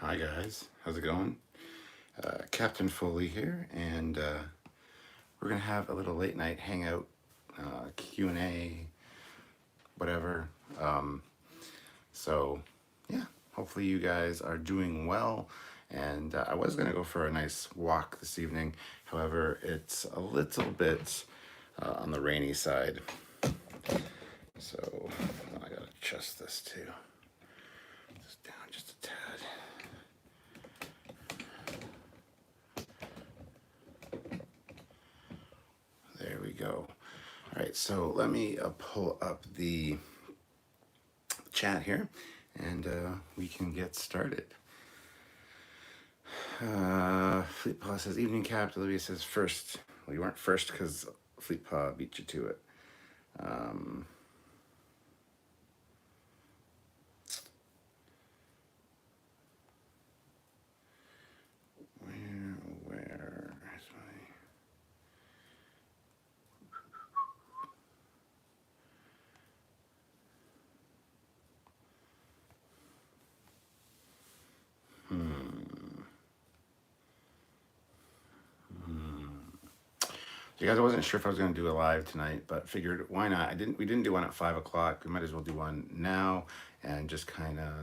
Hi guys, how's it going? Captain Foley here, and we're gonna have a little late night hangout, Q&A, whatever. So yeah, hopefully you guys are doing well. And I was gonna go for a nice walk this evening. However, it's a little bit on the rainy side. So I gotta adjust this too. Just down just a tad. There we go. All right, so let me pull up the chat here, and we can get started. Fleet Paw says, evening cap. Olivia says, first. Well, you weren't first because Fleet Paw beat you to it. Where is my... So you guys, I wasn't sure if I was going to do a live tonight, but figured why not? We didn't do one at 5 o'clock. We might as well do one now and just kind of,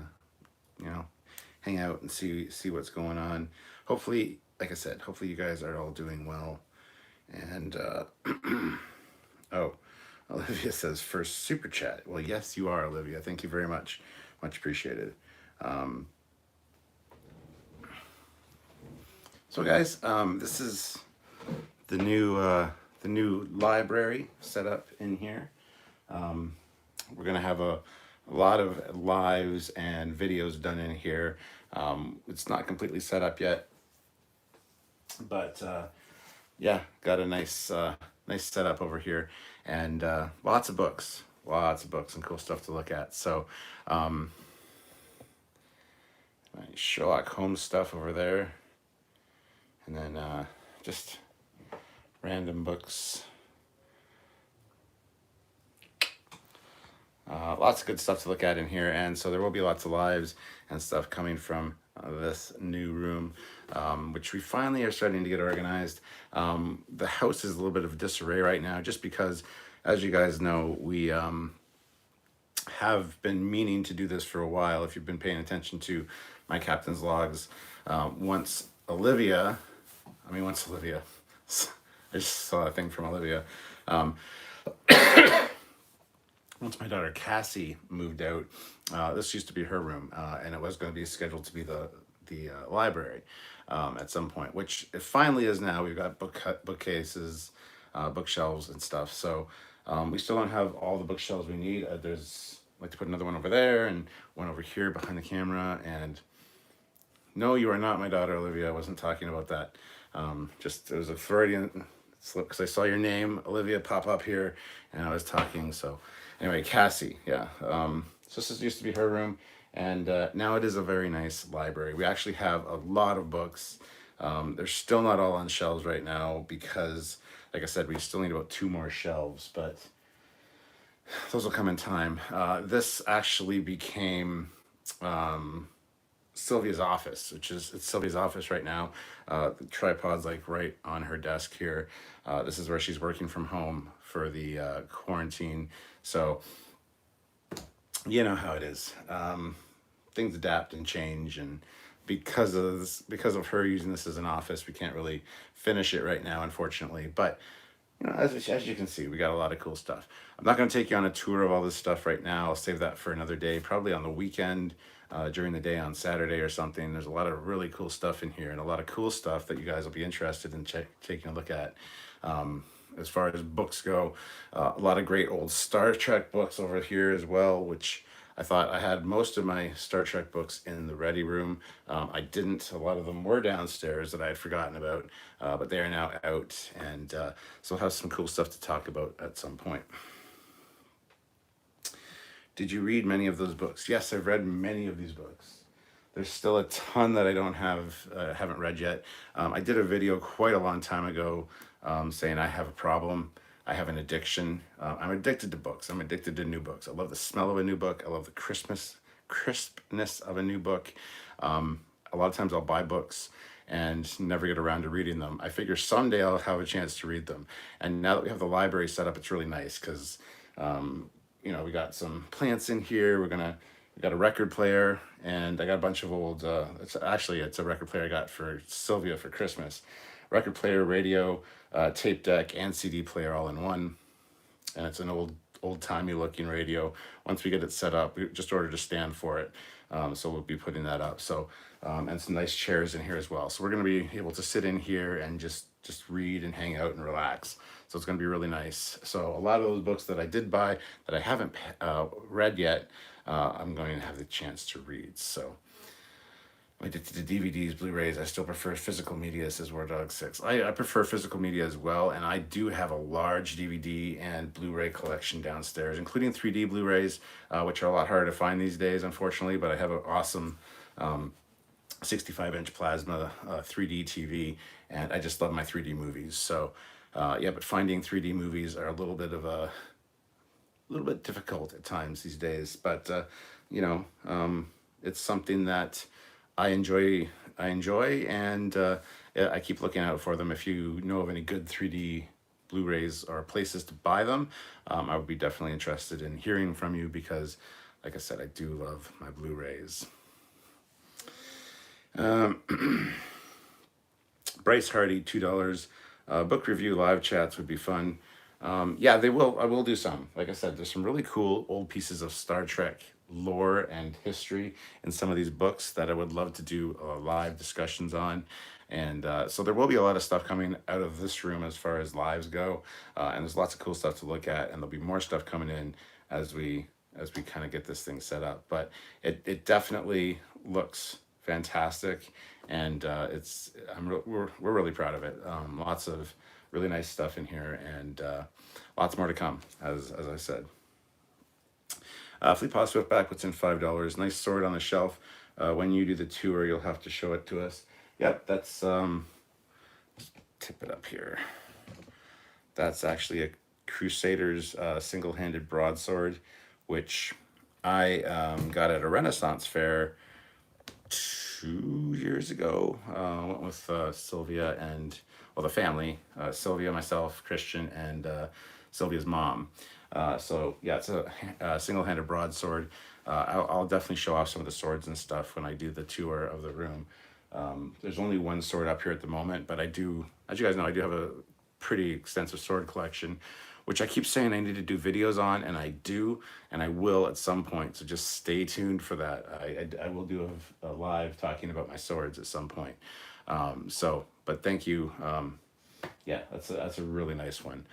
hang out and see what's going on. Hopefully, like I said, hopefully you guys are all doing well. And oh, Olivia says first super chat. Well, yes, you are, Olivia. Thank you very much. Much appreciated. So guys, this is the new library set up in here. We're gonna have a lot of lives and videos done in here. It's not completely set up yet, but yeah, got a nice setup over here, and lots of books and cool stuff to look at. So Sherlock Holmes stuff over there, and then just random books. Lots of good stuff to look at in here, and so there will be lots of lives and stuff coming from this new room, which we finally are starting to get organized. The house is a little bit of disarray right now, just because, as you guys know, we have been meaning to do this for a while. If you've been paying attention to my captain's logs, once Olivia, I just saw a thing from Olivia. Once my daughter Cassie moved out, this used to be her room, and it was going to be scheduled to be the library at some point, which it finally is now. We've got bookcases, bookshelves, and stuff. So we still don't have all the bookshelves we need. There's like to put another one over there and one over here behind the camera. And no, you are not my daughter, Olivia. I wasn't talking about that. Just it was a Freudian slip because I saw your name, Olivia, pop up here, and I was talking. So anyway, Cassie, yeah. So this used to be her room, and now it is a very nice library. We actually have a lot of books. They're still not all on shelves right now because, like I said, we still need about 2 more shelves, but those will come in time. This actually became Sylvia's office, it's Sylvia's office right now. The tripod's like right on her desk here. This is where she's working from home for the quarantine. So you know how it is. Things adapt and change, and because of her using this as an office, we can't really finish it right now, unfortunately. But as you can see, we got a lot of cool stuff. I'm not going to take you on a tour of all this stuff right now. I'll save that for another day, probably on the weekend, during the day on Saturday or something. There's a lot of really cool stuff in here, and a lot of cool stuff that you guys will be interested in taking a look at. As far as books go, a lot of great old Star Trek books over here as well, which I thought I had most of my Star Trek books in the ready room. I didn't. A lot of them were downstairs that I had forgotten about, but they are now out, and so we'll have some cool stuff to talk about at some point. Did you read many of those books? Yes, I've read many of these books. There's still a ton that I haven't read yet. I did a video quite a long time ago saying I have a problem. I have an addiction. I'm addicted to books. I'm addicted to new books. I love the smell of a new book. I love the crispness of a new book. a lot of times I'll buy books and never get around to reading them. I figure someday I'll have a chance to read them. And now that we have the library set up, it's really nice because, we got some plants in here. We got a record player, and I got a bunch of old. It's a record player I got for Sylvia for Christmas. Record player, radio, tape deck, and CD player all in one. And it's an old timey looking radio. Once we get it set up, we just ordered a stand for it, so we'll be putting that up. So and some nice chairs in here as well. So we're going to be able to sit in here and just read and hang out and relax. So it's going to be really nice. So a lot of those books that I did buy that I haven't read yet, I'm going to have the chance to read. So when I did the DVDs, Blu-rays, I still prefer physical media, says War Dog 6. I prefer physical media as well, and I do have a large DVD and Blu-ray collection downstairs, including 3D Blu-rays, which are a lot harder to find these days, unfortunately, but I have an awesome 65-inch plasma 3D TV, and I just love my 3D movies. So, but finding 3D movies are a little bit difficult at times these days, but it's something that I enjoy, and I keep looking out for them. If you know of any good 3D Blu-rays or places to buy them, I would be definitely interested in hearing from you because, like I said, I do love my Blu-rays. Bryce Hardy, $2. Book review live chats would be fun. They will. I will do some. Like I said, there's some really cool old pieces of Star Trek lore and history in some of these books that I would love to do live discussions on. And so there will be a lot of stuff coming out of this room as far as lives go. And there's lots of cool stuff to look at. And there'll be more stuff coming in as we kind of get this thing set up. But it definitely looks fantastic. And we're really proud of it. Lots of really nice stuff in here, and lots more to come, as I said. Fleet Paw Swiftback puts in $5. Nice sword on the shelf. When you do the tour, you'll have to show it to us. Yep, that's tip it up here. That's actually a Crusaders single-handed broadsword, which I got at a Renaissance fair 2 years ago. I went with Sylvia and the family, Sylvia, myself, Christian, and Sylvia's mom. It's a single-handed broadsword. I'll definitely show off some of the swords and stuff when I do the tour of the room. There's only one sword up here at the moment, but I do, as you guys know, I do have a pretty extensive sword collection, which I keep saying I need to do videos on, and I do, and I will at some point, so just stay tuned for that. I will do a live talking about my swords at some point. But thank you. That's a really nice one.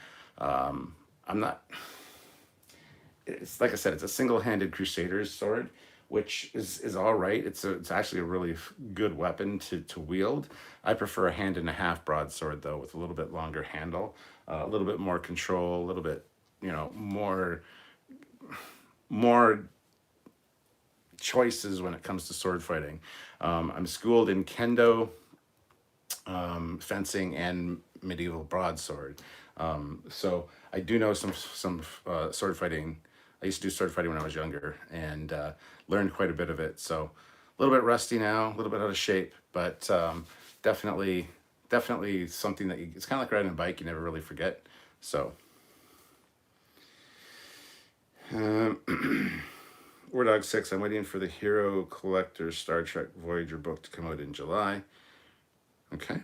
It's like I said, it's a single-handed Crusaders sword, which is all right. It's actually a really good weapon to wield. I prefer a hand and a half broadsword though, with a little bit longer handle, a little bit more control, a little bit, more choices when it comes to sword fighting. I'm schooled in kendo, fencing, and medieval broadsword. So I do know some sword fighting. I used to do sword fighting when I was younger, and learned quite a bit of it. So a little bit rusty now, a little bit out of shape, but definitely something that it's kind of like riding a bike. You never really forget. So War Dog 6, I'm waiting for the Hero Collector Star Trek Voyager book to come out in July. Okay.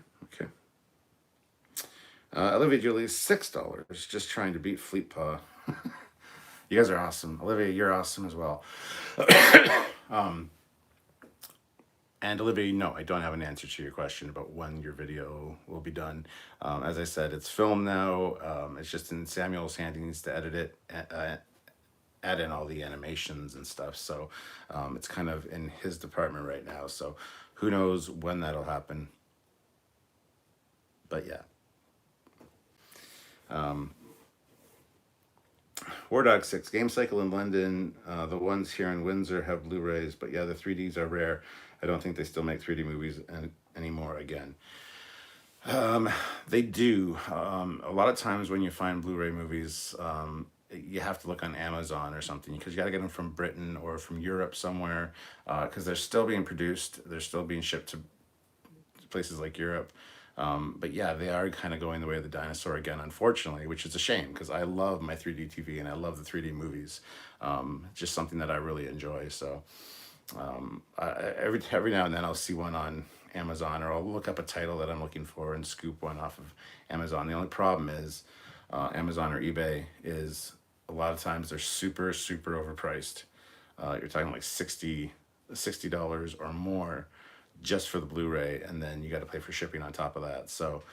Olivia Julie, $6, just trying to beat Fleet Paw. You guys are awesome. Olivia, you're awesome as well. And Olivia, no, I don't have an answer to your question about when your video will be done. As I said, it's filmed now. It's just in Samuel's hand. He needs to edit it, add in all the animations and stuff. So it's kind of in his department right now. So who knows when that'll happen. But yeah. War Dog 6, Game Cycle in London. The ones here in Windsor have Blu-rays, but yeah, the 3Ds are rare. I don't think they still make 3D movies anymore again. They do. A lot of times when you find Blu-ray movies, you have to look on Amazon or something because you got to get them from Britain or from Europe somewhere because they're still being produced. They're still being shipped to places like Europe. But yeah, they are kind of going the way of the dinosaur again, unfortunately, which is a shame because I love my 3D TV and I love the 3D movies. Just something that I really enjoy. So every now and then I'll see one on Amazon or I'll look up a title that I'm looking for and scoop one off of Amazon. The only problem is Amazon or eBay is a lot of times they're super overpriced. You're talking like $60 or more just for the Blu-ray, and then you got to pay for shipping on top of that. So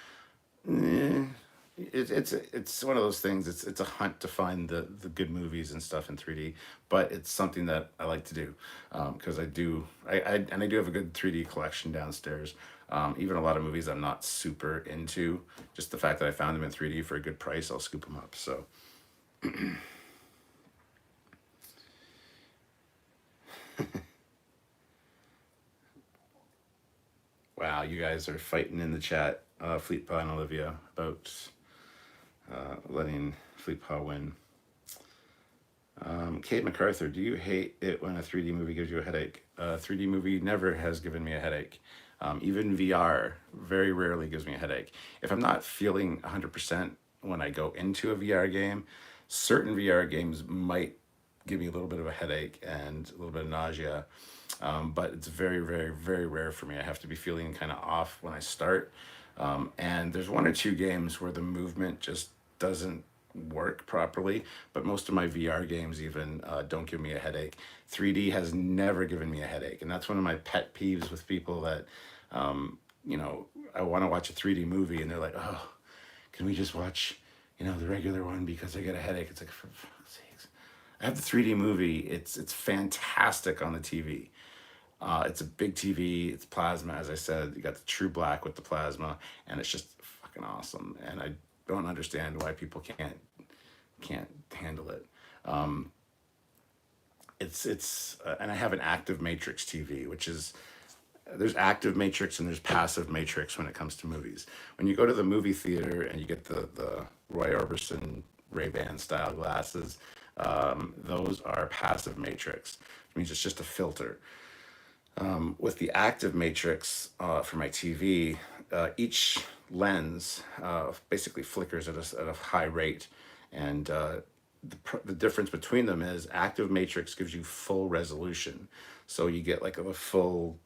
it's one of those things. It's a hunt to find the good movies and stuff in 3D, but it's something that I like to do because I do have a good 3D collection downstairs. Even a lot of movies I'm not super into, just the fact that I found them in 3D for a good price, I'll scoop them up. So wow, you guys are fighting in the chat, Fleetpaw and Olivia, about letting Fleetpaw win. Kate MacArthur, do you hate it when a 3D movie gives you a headache? A 3D movie never has given me a headache. Even VR very rarely gives me a headache. If I'm not feeling 100% when I go into a VR game, certain VR games might give me a little bit of a headache and a little bit of nausea. But it's very rare for me. I have to be feeling kind of off when I start. And there's one or two games where the movement just doesn't work properly, but most of my VR games even don't give me a headache. 3D has never given me a headache, and that's one of my pet peeves with people that, you know, I want to watch a 3D movie and they're like, oh, can we just watch, you know, the regular one because I get a headache? It's like, for fuck's sakes. I have the 3D movie. It's fantastic on the TV. It's a big TV. It's plasma, as I said. You got the true black with the plasma, and it's just fucking awesome. And I don't understand why people can't handle it. And I have an active matrix TV, which is there's active matrix and there's passive matrix when it comes to movies. When you go to the movie theater and you get the Roy Orbison Ray-Ban style glasses, those are passive matrix. It means it's just a filter. With the active matrix for my TV, each lens basically flickers at a high rate, and the difference between them is active matrix gives you full resolution, so you get like a full,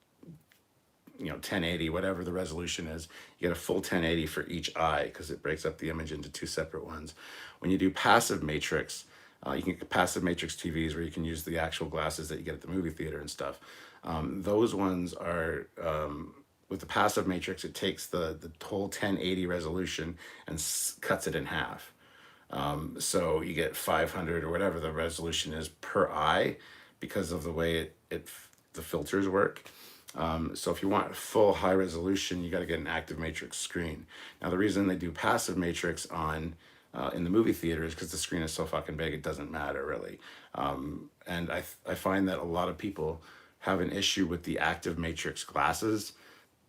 you know, 1080, whatever the resolution is. You get a full 1080 for each eye because it breaks up the image into two separate ones. When you do passive matrix, you can get passive matrix TVs where you can use the actual glasses that you get at the movie theater and stuff. Those ones are, with the passive matrix, it takes the whole 1080 resolution and cuts it in half. So you get 500 or whatever the resolution is per eye because of the way the filters work. So if you want full high resolution, you got to get an active matrix screen. Now the reason they do passive matrix on in the movie theater is because the screen is so fucking big, it doesn't matter really. And I find that a lot of people have an issue with the active matrix glasses.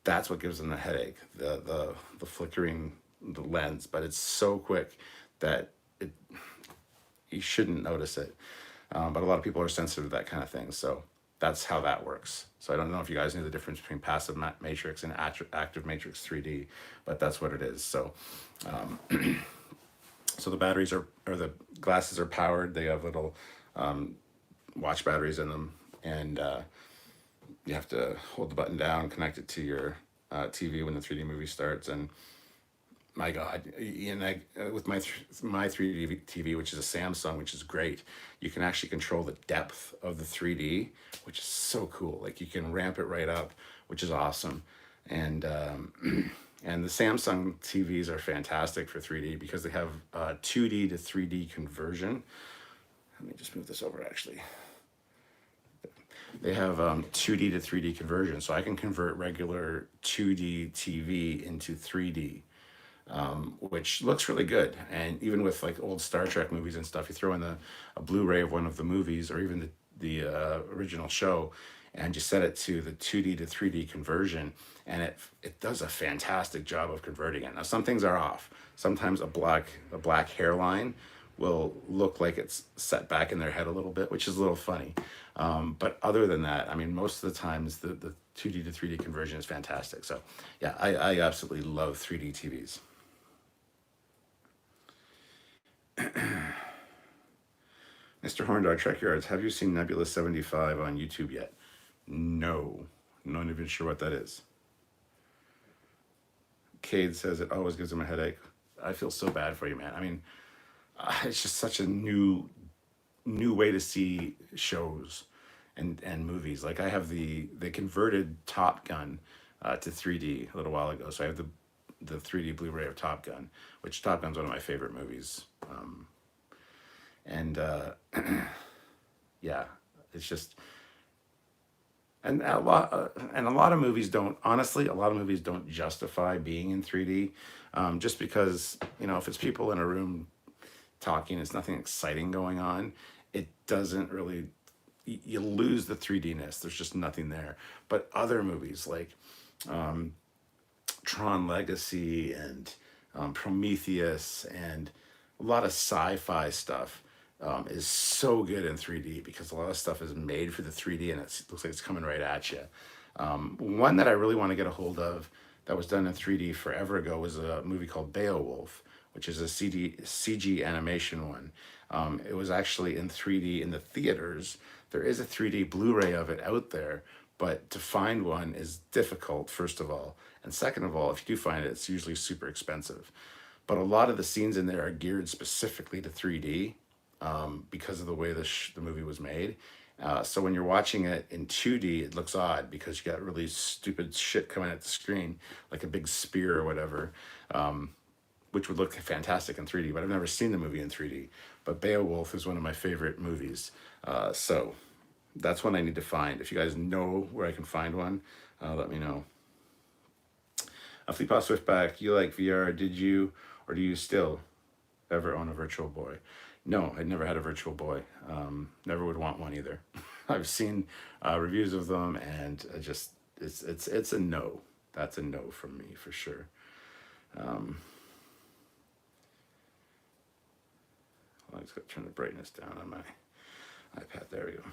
That's what gives them the headache, the flickering the lens, but it's so quick that you shouldn't notice it. But a lot of people are sensitive to that kind of thing. So that's how that works. So I don't know if you guys knew the difference between passive matrix and active matrix 3D, but that's what it is. So, so the batteries or the glasses are powered. They have little watch batteries in them, and you have to hold the button down, connect it to your TV when the 3D movie starts, and my God, and with my 3D TV, which is a Samsung, which is great, you can actually control the depth of the 3D, which is so cool. Like you can ramp it right up, which is awesome. And and the Samsung TVs are fantastic for 3D because they have 2D to 3D conversion. Let me just move this over actually. They have 2D to 3D conversion, so I can convert regular 2D TV into 3D. Which looks really good. And even with like old Star Trek movies and stuff, you throw in a Blu-ray of one of the movies or even the original show, and you set it to the 2D to 3D conversion, and it does a fantastic job of converting it. Now some things are off. Sometimes a black hairline will look like it's set back in their head a little bit, which is a little funny. But other than that, I mean, most of the times the 2D to 3D conversion is fantastic. So yeah, I absolutely love 3D TVs. Mr. Horndog, Trekyards, have you seen Nebula 75 on YouTube yet? No. Not even sure what that is. Cade says it always gives him a headache. I feel so bad for you, man. I mean, it's just such a new way to see shows and movies. Like I have they converted Top Gun to 3D a little while ago, so I have the 3D Blu-ray of Top Gun, which Top Gun's one of my favorite movies. And yeah, it's just and a lot of movies don't, honestly, a lot of movies don't justify being in 3D, just because, you know, if it's people in a room talking, it's nothing exciting going on, it doesn't really, you lose the 3D-ness. There's just nothing there. But other movies like Tron Legacy and Prometheus and a lot of sci-fi stuff is so good in 3D because a lot of stuff is made for the 3D and it looks like it's coming right at you. One that I really want to get a hold of that was done in 3D forever ago was a movie called Beowulf, which is a CG animation one. It was actually in 3D in the theaters. There is a 3D Blu-ray of it out there, but to find one is difficult, first of all. And second of all, if you do find it, it's usually super expensive. But a lot of the scenes in there are geared specifically to 3D because of the way the movie was made. So when you're watching it in 2D, it looks odd because you got really stupid shit coming at the screen, like a big spear or whatever, which would look fantastic in 3D. But I've never seen the movie in 3D. But Beowulf is one of my favorite movies. So that's one I need to find. If you guys know where I can find one, let me know. Fleetpaw Swiftback, you like VR? Did you, or do you still ever own a Virtual Boy? No, I'd never had a Virtual Boy. Never would want one either. I've seen reviews of them, and I just it's a no. That's a no from me for sure. I just got to turn the brightness down on my iPad. There we go.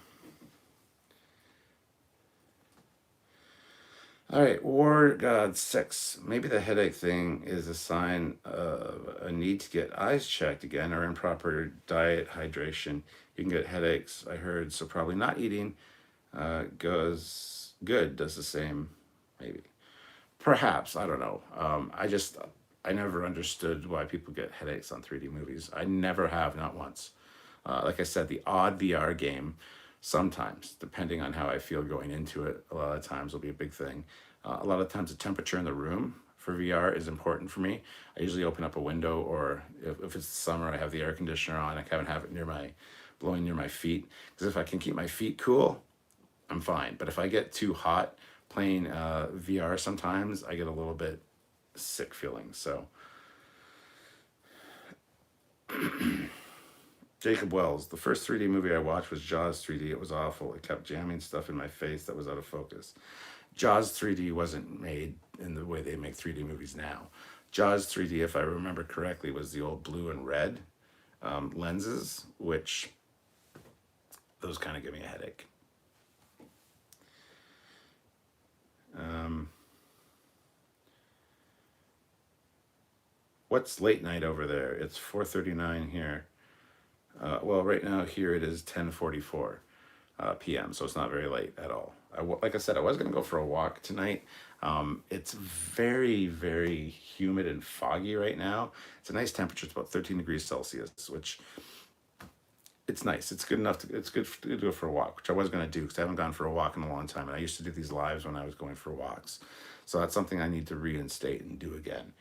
All right, War God 6. Maybe the headache thing is a sign of a need to get eyes checked again or improper diet, hydration. You can get headaches, I heard, so probably not eating goes good, does the same, maybe. Perhaps, I don't know. I never understood why people get headaches on 3D movies. I never have, not once. Like I said, the odd VR game, sometimes, depending on how I feel going into it, a lot of times will be a big thing. A lot of times the temperature in the room for VR is important for me. I usually open up a window, or if it's summer, I have the air conditioner on. I kind of have it blowing near my feet. Because if I can keep my feet cool, I'm fine. But if I get too hot playing VR sometimes, I get a little bit sick feeling. So Jacob Wells, the first 3D movie I watched was Jaws 3D. It was awful. It kept jamming stuff in my face that was out of focus. Jaws 3D wasn't made in the way they make 3D movies now. Jaws 3D, if I remember correctly, was the old blue and red lenses, which those kind of give me a headache. What's late night over there? It's 4:39 here. Well, right now here it is 10:44 p.m., so it's not very late at all. Like I said, I was going to go for a walk tonight. It's very, very humid and foggy right now. It's a nice temperature. It's about 13 degrees Celsius, which it's nice. It's good enough. It's good to go for a walk, which I was going to do because I haven't gone for a walk in a long time. And I used to do these lives when I was going for walks. So that's something I need to reinstate and do again.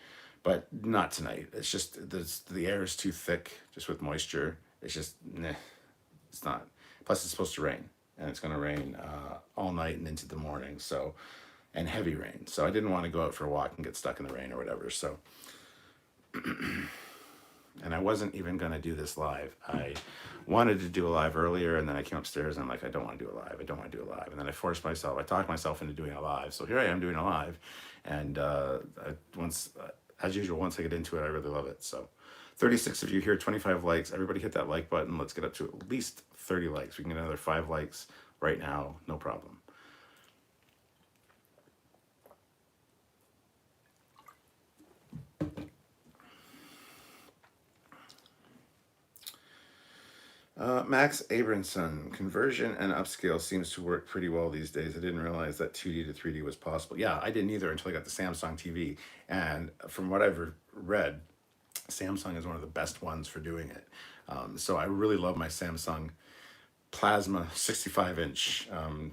But not tonight. It's just the air is too thick, just with moisture. It's just, it's not. Plus, it's supposed to rain, and it's going to rain all night and into the morning. So, and heavy rain. So I didn't want to go out for a walk and get stuck in the rain or whatever. So, and I wasn't even going to do this live. I wanted to do a live earlier, and then I came upstairs and I'm like, I don't want to do a live. I don't want to do a live. And then I talked myself into doing a live. So here I am doing a live, and as usual, once I get into it, I really love it. So 36 of you here, 25 likes. Everybody hit that like button. Let's get up to at least 30 likes. We can get another 5 likes right now, no problem. Max Abramson, conversion and upscale seems to work pretty well these days. I didn't realize that 2D to 3D was possible. Yeah, I didn't either until I got the Samsung TV. And from what I've read, Samsung is one of the best ones for doing it. So I really love my Samsung plasma 65-inch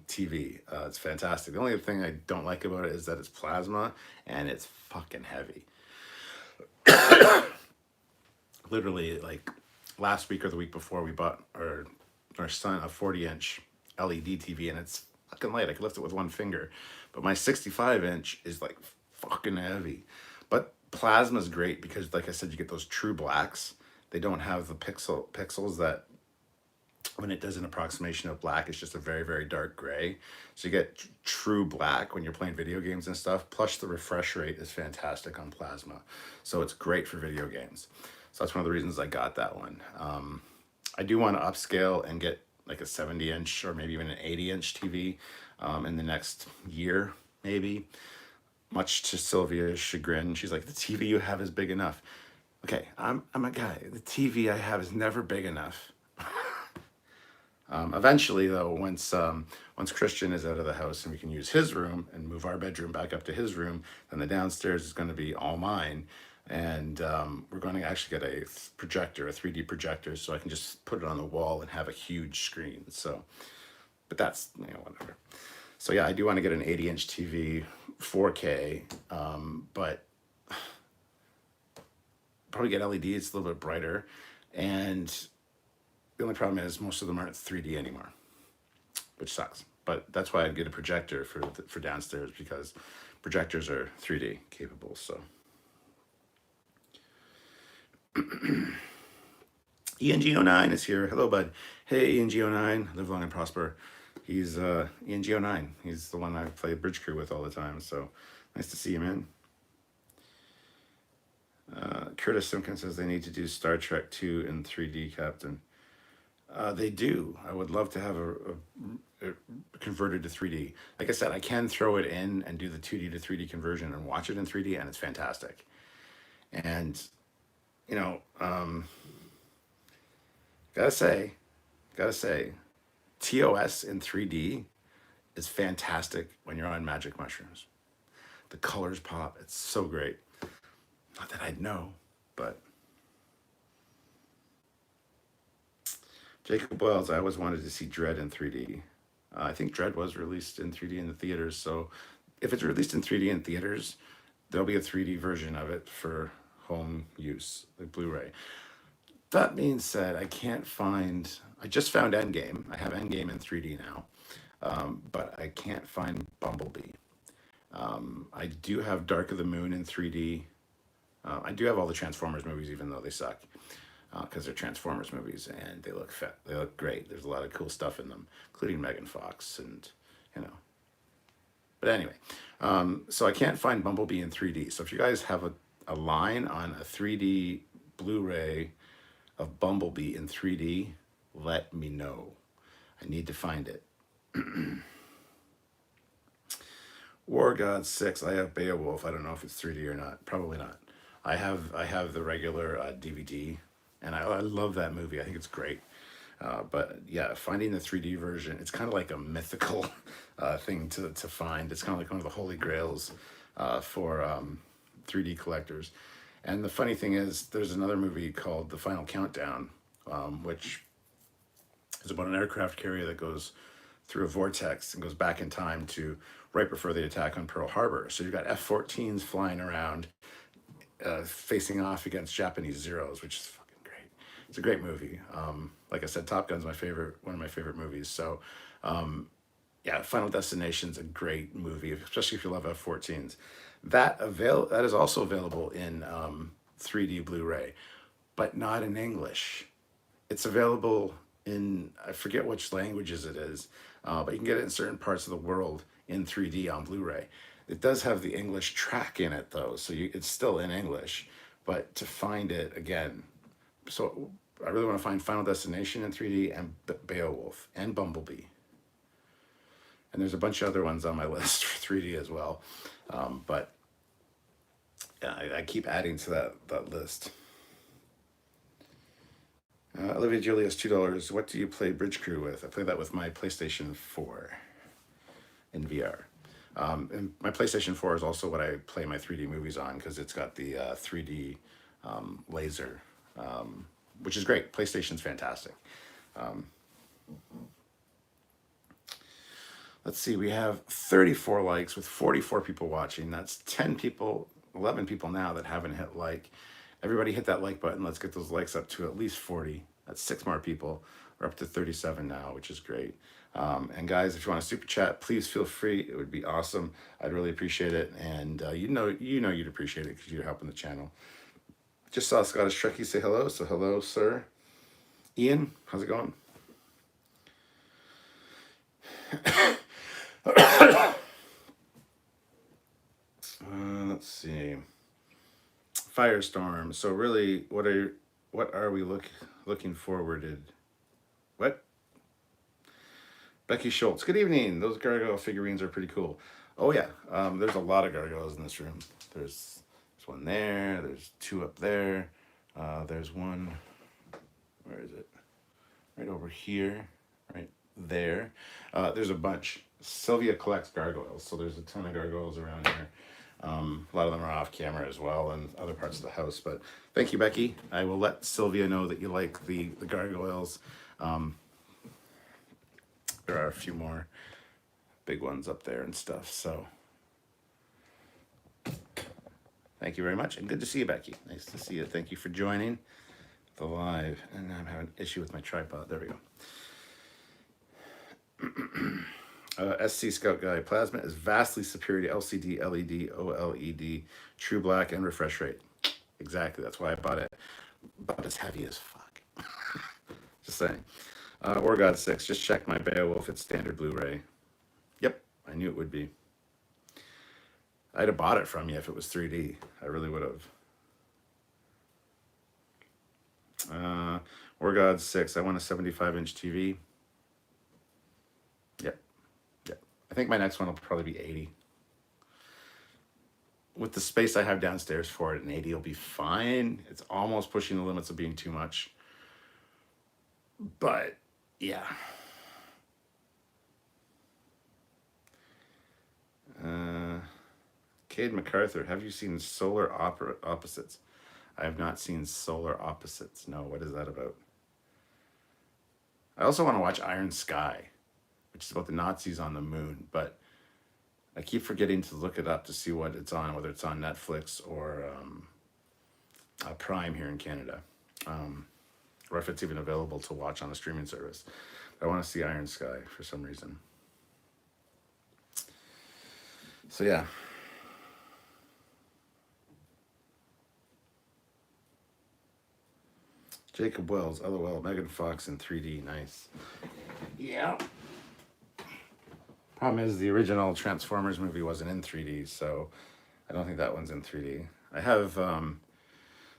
TV. It's fantastic. The only thing I don't like about it is that it's plasma and it's fucking heavy. Literally, like last week or the week before, we bought our son a 40-inch LED TV, and it's fucking light. I could lift it with one finger, but my 65-inch is like fucking heavy. But plasma's great because, like I said, you get those true blacks. They don't have the pixels that when it does an approximation of black, it's just a very, very dark gray. So you get true black when you're playing video games and stuff. Plus the refresh rate is fantastic on plasma. So it's great for video games. So that's one of the reasons I got that one. I do want to upscale and get like a 70-inch or maybe even an 80-inch TV in the next year, maybe. Much to Sylvia's chagrin, she's like, the TV you have is big enough. Okay, I'm a guy. The TV I have is never big enough. Eventually, though, once Christian is out of the house and we can use his room and move our bedroom back up to his room, then the downstairs is going to be all mine. And we're going to actually get a projector, a 3D projector, so I can just put it on the wall and have a huge screen. So, but that's, whatever. So yeah, I do want to get an 80-inch TV, 4K, but probably get LED. It's a little bit brighter, and the only problem is most of them aren't 3D anymore, which sucks. But that's why I'd get a projector for downstairs, because projectors are 3D capable. So. ENG09 is here. Hello, bud. Hey, ENG09. Live long and prosper. He's ENG09. He's the one I play Bridge Crew with all the time. So nice to see you, man. Curtis Simpkins says they need to do Star Trek 2 in 3D, Captain. They do. I would love to have a converted to 3D. Like I said, I can throw it in and do the 2D to 3D conversion and watch it in 3D, and it's fantastic. And gotta say, TOS in 3D is fantastic when you're on magic mushrooms. The colors pop. It's so great. Not that I'd know, but Jacob Wells, I always wanted to see Dread in 3D. I think Dread was released in 3D in the theaters, so if it's released in 3D in theaters, there'll be a 3D version of it for home use, like Blu-ray. That being said, I just found Endgame. I have Endgame in 3D now, but I can't find Bumblebee. I do have Dark of the Moon in 3D. I do have all the Transformers movies, even though they suck, because they're Transformers movies and they look they look great. There's a lot of cool stuff in them, including Megan Fox and. But anyway, so I can't find Bumblebee in 3D. So if you guys have a line on a 3D Blu-ray of Bumblebee in 3D, let me know. I need to find it. War God 6, I have Beowulf. I don't know if it's 3D or not. Probably not. I have the regular DVD, and I love that movie. I think it's great. But yeah, finding the 3D version, it's kind of like a mythical thing to find. It's kind of like one of the holy grails for 3D collectors. And the funny thing is, there's another movie called The Final Countdown, which is about an aircraft carrier that goes through a vortex and goes back in time to right before the attack on Pearl Harbor. So you've got F-14s flying around, facing off against Japanese Zeros, which is fucking great. It's a great movie. Like I said, Top Gun's one of my favorite movies. So, yeah, Final Destination's a great movie, especially if you love F-14s. That is also available in 3D Blu-ray, but not in English. It's available in, I forget which languages it is, but you can get it in certain parts of the world in 3D on Blu-ray. It does have the English track in it though, so it's still in English, but to find it, again, So I really want to find Final Destination in 3D and Beowulf and Bumblebee. And there's a bunch of other ones on my list for 3D as well. But yeah, I keep adding to that list. Olivia Julius, $2. What do you play Bridge Crew with? I play that with my PlayStation 4 in VR. And my PlayStation 4 is also what I play my 3D movies on because it's got the 3D laser, which is great. PlayStation's fantastic. Let's see, we have 34 likes with 44 people watching. That's 10 people, 11 people now that haven't hit like. Everybody hit that like button. Let's get those likes up to at least 40. That's 6 more people. We're up to 37 now, which is great. And guys, if you want to super chat, please feel free. It would be awesome. I'd really appreciate it. And you'd appreciate it because you're helping the channel. Just saw Scottish Trekkie say hello. So hello, sir. Ian, how's it going? Let's see. Firestorm. So really, what are we looking forward to? What? Becky Schultz. Good evening. Those gargoyle figurines are pretty cool. Oh yeah. There's a lot of gargoyles in this room. There's one there. There's 2 up there. There's one. Where is it? Right over here. Right there. There's a bunch. Sylvia collects gargoyles, so there's a ton of gargoyles around here. A lot of them are off camera as well and other parts of the house. But thank you, Becky. I will let Sylvia know that you like the gargoyles. There are a few more big ones up there and stuff. So thank you very much. And good to see you, Becky. Nice to see you. Thank you for joining the live. And I'm having an issue with my tripod. There we go. SC Scout Guy. Plasma is vastly superior to LCD, LED, OLED, True Black, and refresh rate. Exactly. That's why I bought it. But it's heavy as fuck. Just saying. Orgod 6. Just check my Beowulf. It's standard Blu-ray. Yep. I knew it would be. I'd have bought it from you if it was 3D. I really would have. Orgod 6. I want a 75-inch TV. Yep. I think my next one will probably be 80. With the space I have downstairs for it, an 80 will be fine. It's almost pushing the limits of being too much. But, yeah. Cade MacArthur, have you seen Solar Opposites? I have not seen Solar Opposites. No, what is that about? I also want to watch Iron Sky, which is about the Nazis on the moon, but I keep forgetting to look it up to see what it's on, whether it's on Netflix or Prime here in Canada, or if it's even available to watch on a streaming service. I want to see Iron Sky for some reason. So yeah. Jacob Wells, LOL, Megan Fox in 3D, nice. Yeah. Problem is the original Transformers movie wasn't in 3D, so I don't think that one's in 3D. I have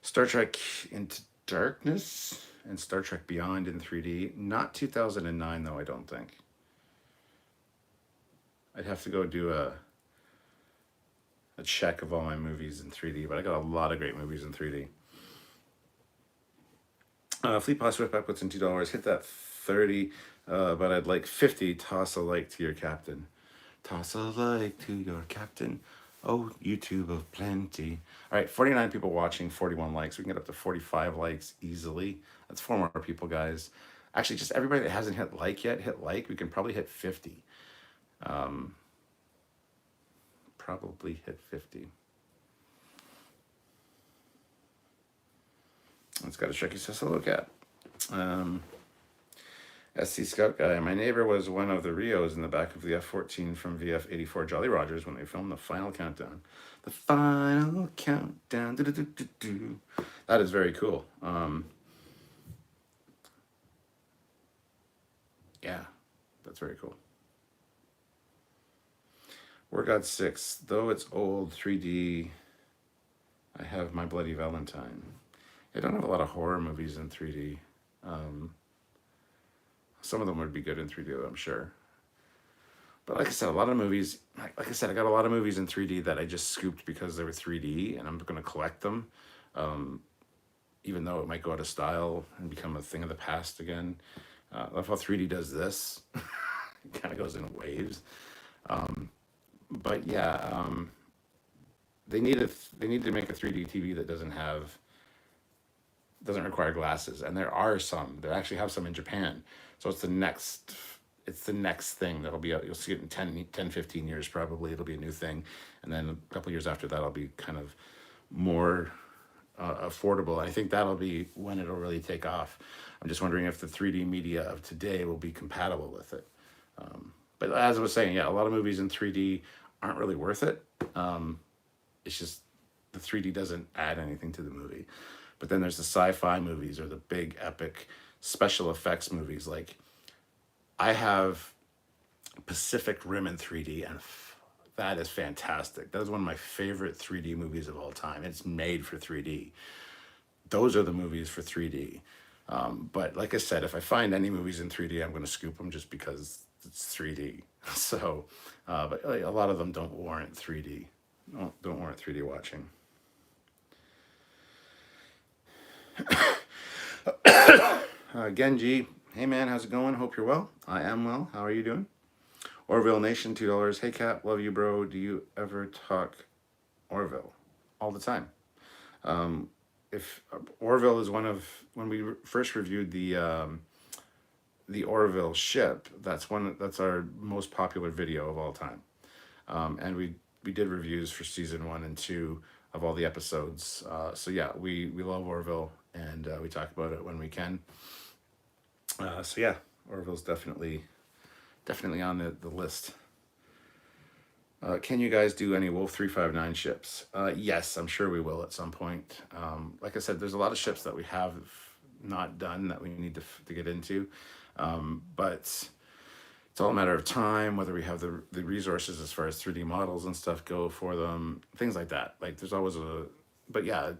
Star Trek Into Darkness and Star Trek Beyond in 3D. Not 2009 though, I don't think. I'd have to go do a check of all my movies in 3D, but I got a lot of great movies in 3D. Fleet Pass Whip puts in $2. Hit that 30, but I'd like 50. Toss a like to your captain. Toss a like to your captain. Oh, YouTube of plenty. All right, 49 people watching, 41 likes. We can get up to 45 likes easily. That's 4 more people, guys. Actually, just everybody that hasn't hit like yet, hit like. We can probably hit 50. Probably hit 50. Let's go to Tricky says hello, cat. SC Scout Guy. My neighbor was one of the Rios in the back of the F-14 from VF-84 Jolly Rogers when they filmed The Final Countdown. The Final Countdown. Do-do-do-do-do. That is very cool. Yeah, that's very cool. Orgod 6. Though it's old 3D, I have My Bloody Valentine. They don't have a lot of horror movies in 3D. Um, some of them would be good in 3D, I'm sure. But like I said, a lot of movies, like I said, I got a lot of movies in 3D that I just scooped because they were 3D, and I'm going to collect them, um, even though it might go out of style and become a thing of the past again. I love how 3D does this. It kind of goes in waves. Um, but yeah, they need to make a 3D TV that doesn't require glasses, and there are some. They actually have some in Japan. So it's the next thing that'll be out. You'll see it in 15 years probably. It'll be a new thing, and then a couple years after that, it'll be kind of more affordable. I think that'll be when it'll really take off. I'm just wondering if the 3D media of today will be compatible with it. But as I was saying, yeah, a lot of movies in 3D aren't really worth it. It's just the 3D doesn't add anything to the movie. But then there's the sci-fi movies or the big epic special effects movies. Like I have Pacific Rim in 3D, and that is fantastic. That is one of my favorite 3D movies of all time. It's made for 3D. Those are the movies for 3D. But like I said, if I find any movies in 3D, I'm going to scoop them just because it's 3D. So, but like, a lot of them don't warrant 3D. Don't warrant 3D watching. Genji, hey man, how's it going? Hope you're well. I am well. How are you doing? Orville Nation, $2. Hey Cap, love you, bro. Do you ever talk Orville? All the time. If Orville is one of when we first reviewed the Orville ship, that's our most popular video of all time. And we did reviews for season 1 and 2 of all the episodes. So yeah, we love Orville, and we talk about it when we can. So yeah, Orville's definitely on the list. Can you guys do any Wolf 359 ships? Yes, I'm sure we will at some point. Like I said, there's a lot of ships that we have not done that we need to get into. But it's all a matter of time, whether we have the resources as far as 3D models and stuff go for them, things like that. Like there's always but yeah,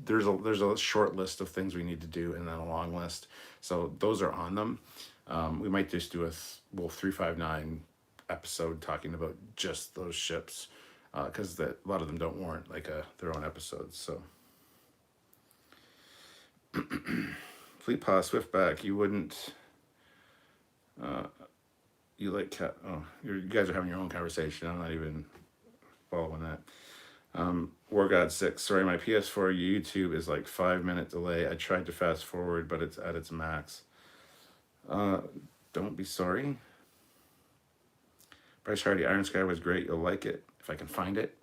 there's a short list of things we need to do and then a long list. So those are on them. We might just do a Wolf 359 episode talking about just those ships, because a lot of them don't warrant like their own episodes. So Fleet Paw Swiftback, you wouldn't. You like cat? Oh, you guys are having your own conversation. I'm not even following that. War God 6. Sorry, my PS4 YouTube is like 5-minute delay. I tried to fast forward, but it's at its max. Don't be sorry. Bryce Hardy, Iron Sky was great. You'll like it if I can find it.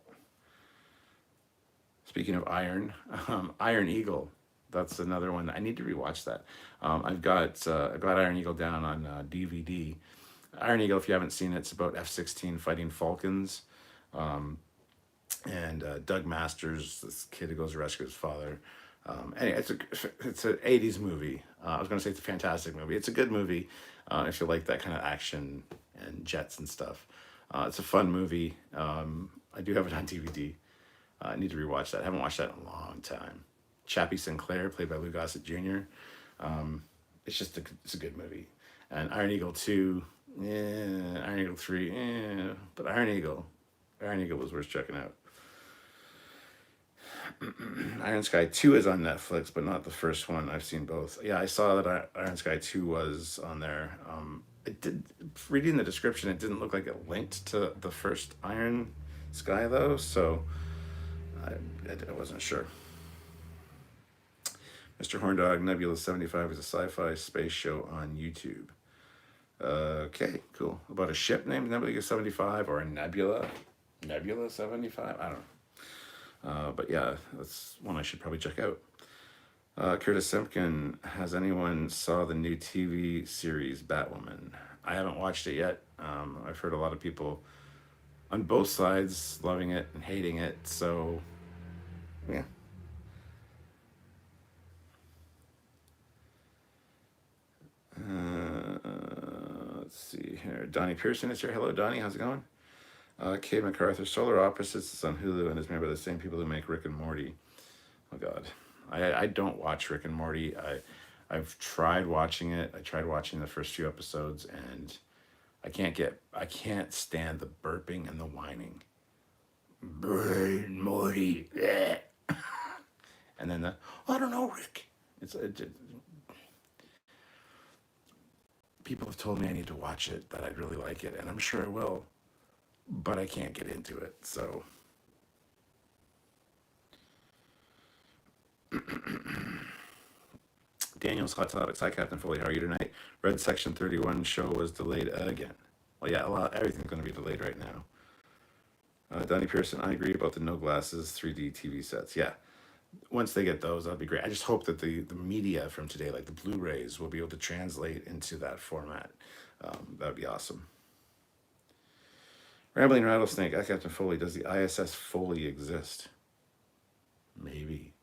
Speaking of Iron, Iron Eagle. That's another one. I need to rewatch that. I've got Iron Eagle down on DVD. Iron Eagle, if you haven't seen it, it's about F-16 fighting Falcons. And Doug Masters, this kid who goes to rescue his father. Anyway, it's an 80s movie. I was going to say it's a fantastic movie. It's a good movie if you like that kind of action and jets and stuff. It's a fun movie. I do have it on DVD. I need to rewatch that. I haven't watched that in a long time. Chappie Sinclair, played by Lou Gossett Jr. It's a good movie. And Iron Eagle 2, Iron Eagle 3, but Iron Eagle was worth checking out. Iron Sky 2 is on Netflix, but not the first one. I've seen both. Yeah, I saw that Iron Sky 2 was on there. Reading the description, it didn't look like it linked to the first Iron Sky, though, so I wasn't sure. Mr. Horndog, Nebula 75 is a sci-fi space show on YouTube. Okay, cool. About a ship named Nebula 75 or a Nebula 75? I don't know. But yeah, that's one I should probably check out. Curtis Simpkin, has anyone saw the new TV series Batwoman? I haven't watched it yet. I've heard a lot of people on both sides loving it and hating it, so yeah. Let's see here. Donnie Pearson is here. Hello, Donnie. How's it going? Kate MacArthur, Solar Opposites is on Hulu and is made by the same people who make Rick and Morty. Oh, God. I don't watch Rick and Morty. I've tried watching it. I tried watching the first few episodes, and I can't stand the burping and the whining. Brain Morty. Yeah. And then I don't know, Rick. People have told me I need to watch it, that I'd really like it, and I'm sure I will, but I can't get into it. So Daniel's Hot Topics. Hi, Captain Foley. How are you tonight? Red Section 31 show was delayed again. Well, yeah, everything's going to be delayed right now. Donnie Pearson, I agree about the no glasses 3D TV sets. Yeah, once they get those, that'd be great. I just hope that the media from today, like the Blu-rays, will be able to translate into that format. That would be awesome. Rambling Rattlesnake, Captain Foley, does the ISS Foley exist? Maybe.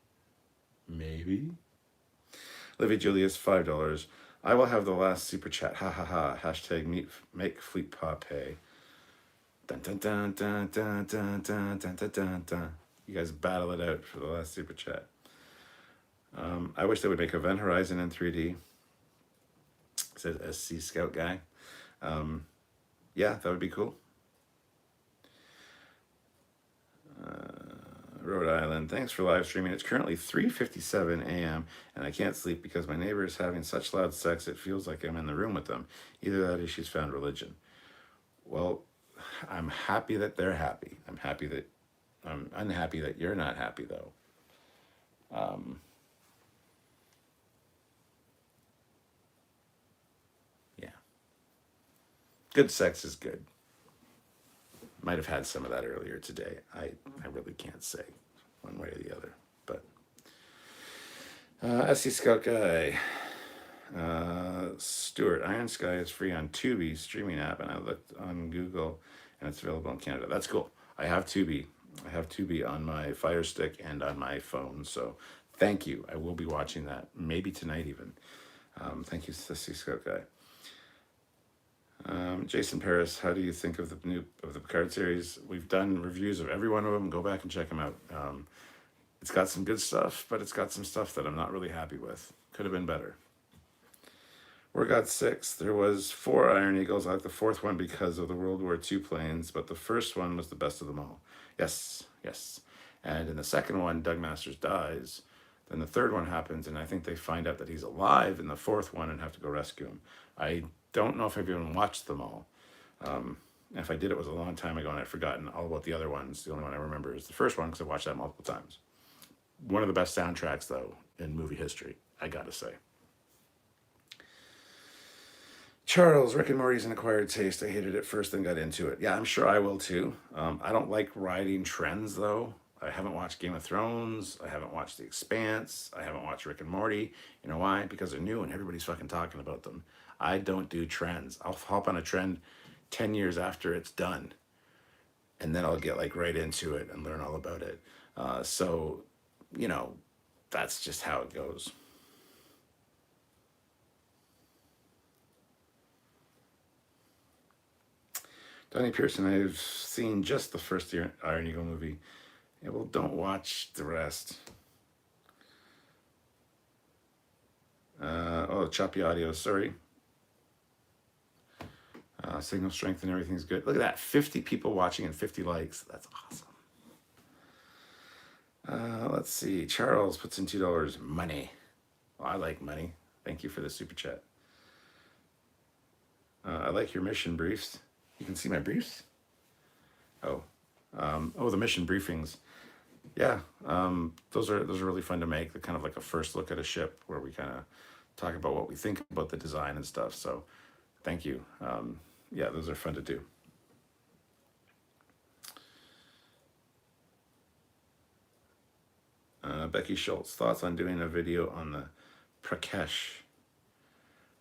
Livy Julius, $5. I will have the last super chat. Ha ha ha. Hashtag make Fleet Pa pay. Dun dun dun dun dun dun dun dun dun dun dun. You guys battle it out for the last super chat. I wish they would make Event Horizon in 3D. Says SC Scout guy. Yeah, that would be cool. Rhode Island, thanks for live streaming. It's currently 3:57 a.m. and I can't sleep because my neighbor is having such loud sex it feels like I'm in the room with them. Either that or she's found religion. Well, I'm happy that they're happy. I'm unhappy that you're not happy though. Yeah. Good sex is good. Might have had some of that earlier today. I really can't say one way or the other. But SC Scout guy. Stuart, Iron Sky is free on Tubi streaming app, and I looked on Google and it's available in Canada. That's cool. I have Tubi on my Fire Stick and on my phone. So thank you. I will be watching that maybe tonight even. Thank you, SC Scout guy. Jason Paris, how do you think of the Picard series? We've done reviews of every one of them. Go back and check them out. It's got some good stuff, but it's got some stuff that I'm not really happy with. Could have been better. We got 6. There was 4 Iron Eagles. I like the 4th one because of the World War II planes, but the first one was the best of them all. Yes. And in the second one, Doug Masters dies. Then the third one happens, and I think they find out that he's alive in the 4th one and have to go rescue him. I don't know if I've even watched them all. If I did, it was a long time ago, and I'd forgotten all about the other ones. The only one I remember is the first one because I watched that multiple times. One of the best soundtracks, though, in movie history, I gotta say. Charles, Rick and Morty's an acquired taste. I hated it first, then got into it. Yeah, I'm sure I will too. I don't like riding trends, though. I haven't watched Game of Thrones. I haven't watched The Expanse. I haven't watched Rick and Morty. You know why? Because they're new and everybody's fucking talking about them. I don't do trends. I'll hop on a trend 10 years after it's done. And then I'll get like right into it and learn all about it. So, you know, that's just how it goes. Donnie Pearson, I've seen just the first Iron Eagle movie. Yeah, well, don't watch the rest. Choppy audio, sorry. Signal strength and everything's good. Look at that, 50 people watching and 50 likes. That's awesome. Let's see. Charles puts in $2. Money. Well, I like money. Thank you for the super chat. I like your mission briefs. You can see my briefs? The mission briefings. Yeah, those are really fun to make. They're kind of like a first look at a ship where we kind of talk about what we think about the design and stuff. So thank you. Yeah, those are fun to do. Becky Schultz, thoughts on doing a video on the Prakesh?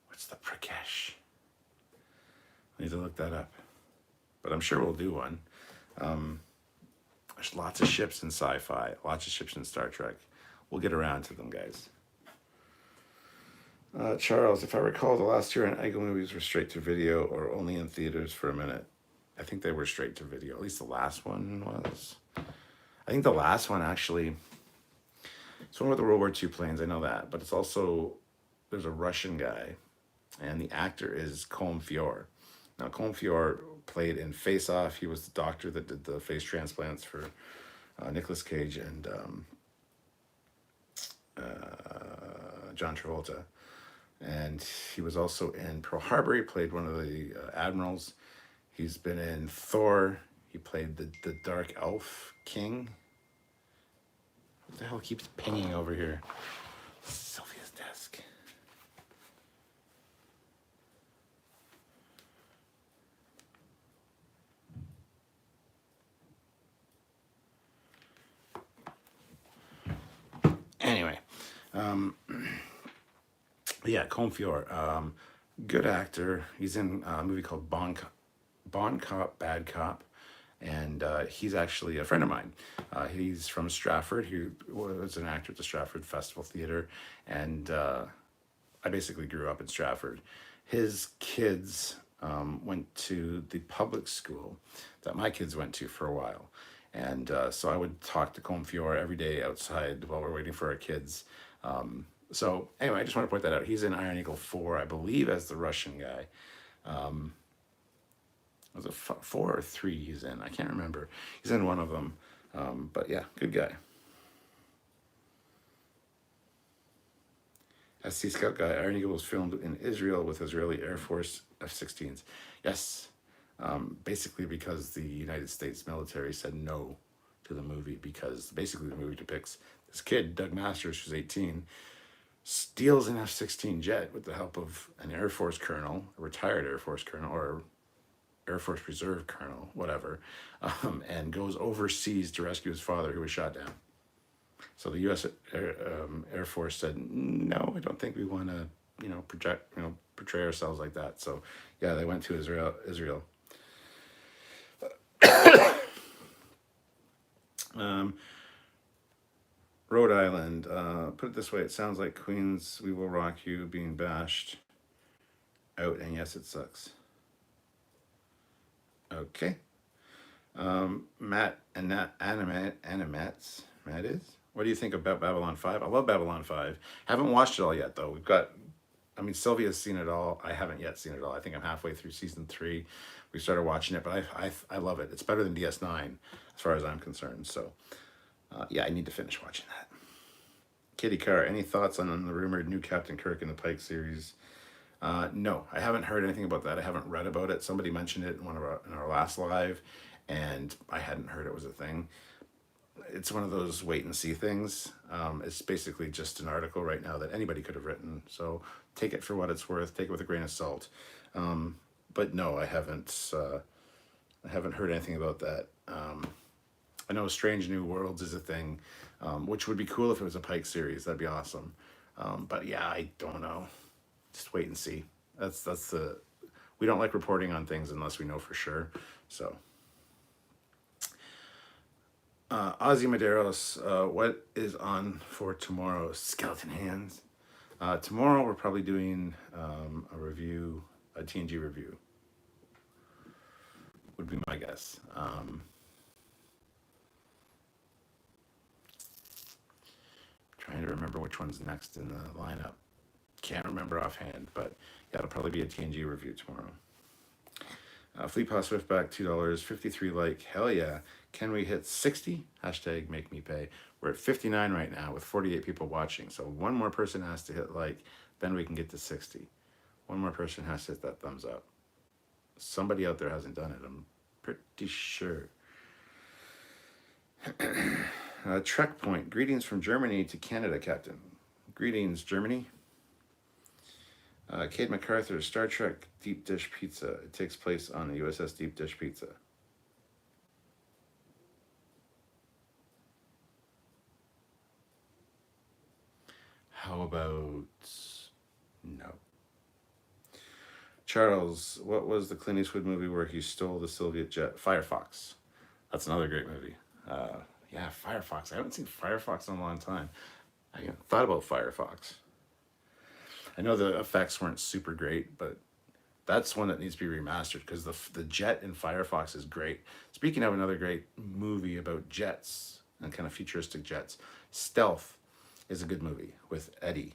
What's the Prakesh? I need to look that up. But I'm sure we'll do one. There's lots of ships in sci-fi, lots of ships in Star Trek. We'll get around to them, guys. Charles, if I recall, the last 2 Iron Eagle movies were straight to video or only in theaters for a minute. I think they were straight to video. At least the last one was. I think the last one actually It's one with the World War II planes. I know that, but it's also there's a Russian guy, and the actor is Colm Feore. Now, Colm Feore played in Face Off. He was the doctor that did the face transplants for Nicolas Cage and John Travolta. And he was also in Pearl Harbor. He played one of the admirals. He's been in Thor. He played the Dark Elf King. What the hell keeps pinging over here? Sylvia's desk. Anyway, yeah, Colm Feore, good actor. He's in a movie called Bon Cop, Bad Cop, and he's actually a friend of mine. He's from Stratford. He was an actor at the Stratford Festival Theatre, and I basically grew up in Stratford. His kids went to the public school that my kids went to for a while. And so I would talk to Colm Feore every day outside while we're waiting for our kids. So anyway, I just want to point that out. He's in Iron Eagle 4, I believe, as the Russian guy. Was it 4 or 3 he's in? I can't remember. He's in one of them. But yeah, good guy. As Sea Scout guy, Iron Eagle was filmed in Israel with Israeli Air Force F-16s. Yes, basically because the United States military said no to the movie because basically the movie depicts this kid, Doug Masters, who's 18, steals an F-16 jet with the help of an Air Force colonel, a retired Air Force colonel, or Air Force Reserve colonel, whatever, and goes overseas to rescue his father who was shot down. So the U.S. Air Force said, no, I don't think we want to, portray ourselves like that. So yeah, they went to Israel. Rhode Island, put it this way, it sounds like Queen's We Will Rock You being bashed out, and yes, it sucks. Okay. Matt and Animats. Matt is? What do you think about Babylon 5? I love Babylon 5. Haven't watched it all yet, though. Sylvia's seen it all. I haven't yet seen it all. I think I'm halfway through season 3. We started watching it, but I love it. It's better than DS9, as far as I'm concerned. So, yeah, I need to finish watching that. Kitty Carr, any thoughts on the rumored new Captain Kirk in the Pike series? No, I haven't heard anything about that. I haven't read about it. Somebody mentioned it in our last live, and I hadn't heard it was a thing. It's one of those wait and see things. It's basically just an article right now that anybody could have written. So take it for what it's worth. Take it with a grain of salt. But no, I haven't heard anything about that. I know Strange New Worlds is a thing, which would be cool if it was a Pike series. That'd be awesome. But yeah, I don't know. Just wait and see. We don't like reporting on things unless we know for sure. So. Ozzy Medeiros, what is on for tomorrow? Skeleton Hands. Tomorrow we're probably doing a review, a TNG review. Would be my guess. Trying to remember which one's next in the lineup. Can't remember offhand, but yeah, it'll probably be a TNG review tomorrow. Fleet Pass Swiftback, $2, 53 like, hell yeah. Can we hit 60? Hashtag make me pay. We're at 59 right now with 48 people watching. So one more person has to hit like, then we can get to 60. One more person has to hit that thumbs up. Somebody out there hasn't done it, I'm pretty sure. Trek Point, greetings from Germany to Canada, Captain. Greetings, Germany. Kate MacArthur, Star Trek Deep Dish Pizza. It takes place on the USS Deep Dish Pizza. How about no? Charles, what was the Clint Eastwood movie where he stole the Soviet jet? Firefox. That's another great movie. Yeah, Firefox. I haven't seen Firefox in a long time. I haven't thought about Firefox. I know the effects weren't super great, but that's one that needs to be remastered because the jet in Firefox is great. Speaking of another great movie about jets and kind of futuristic jets, Stealth. is a good movie with Eddie,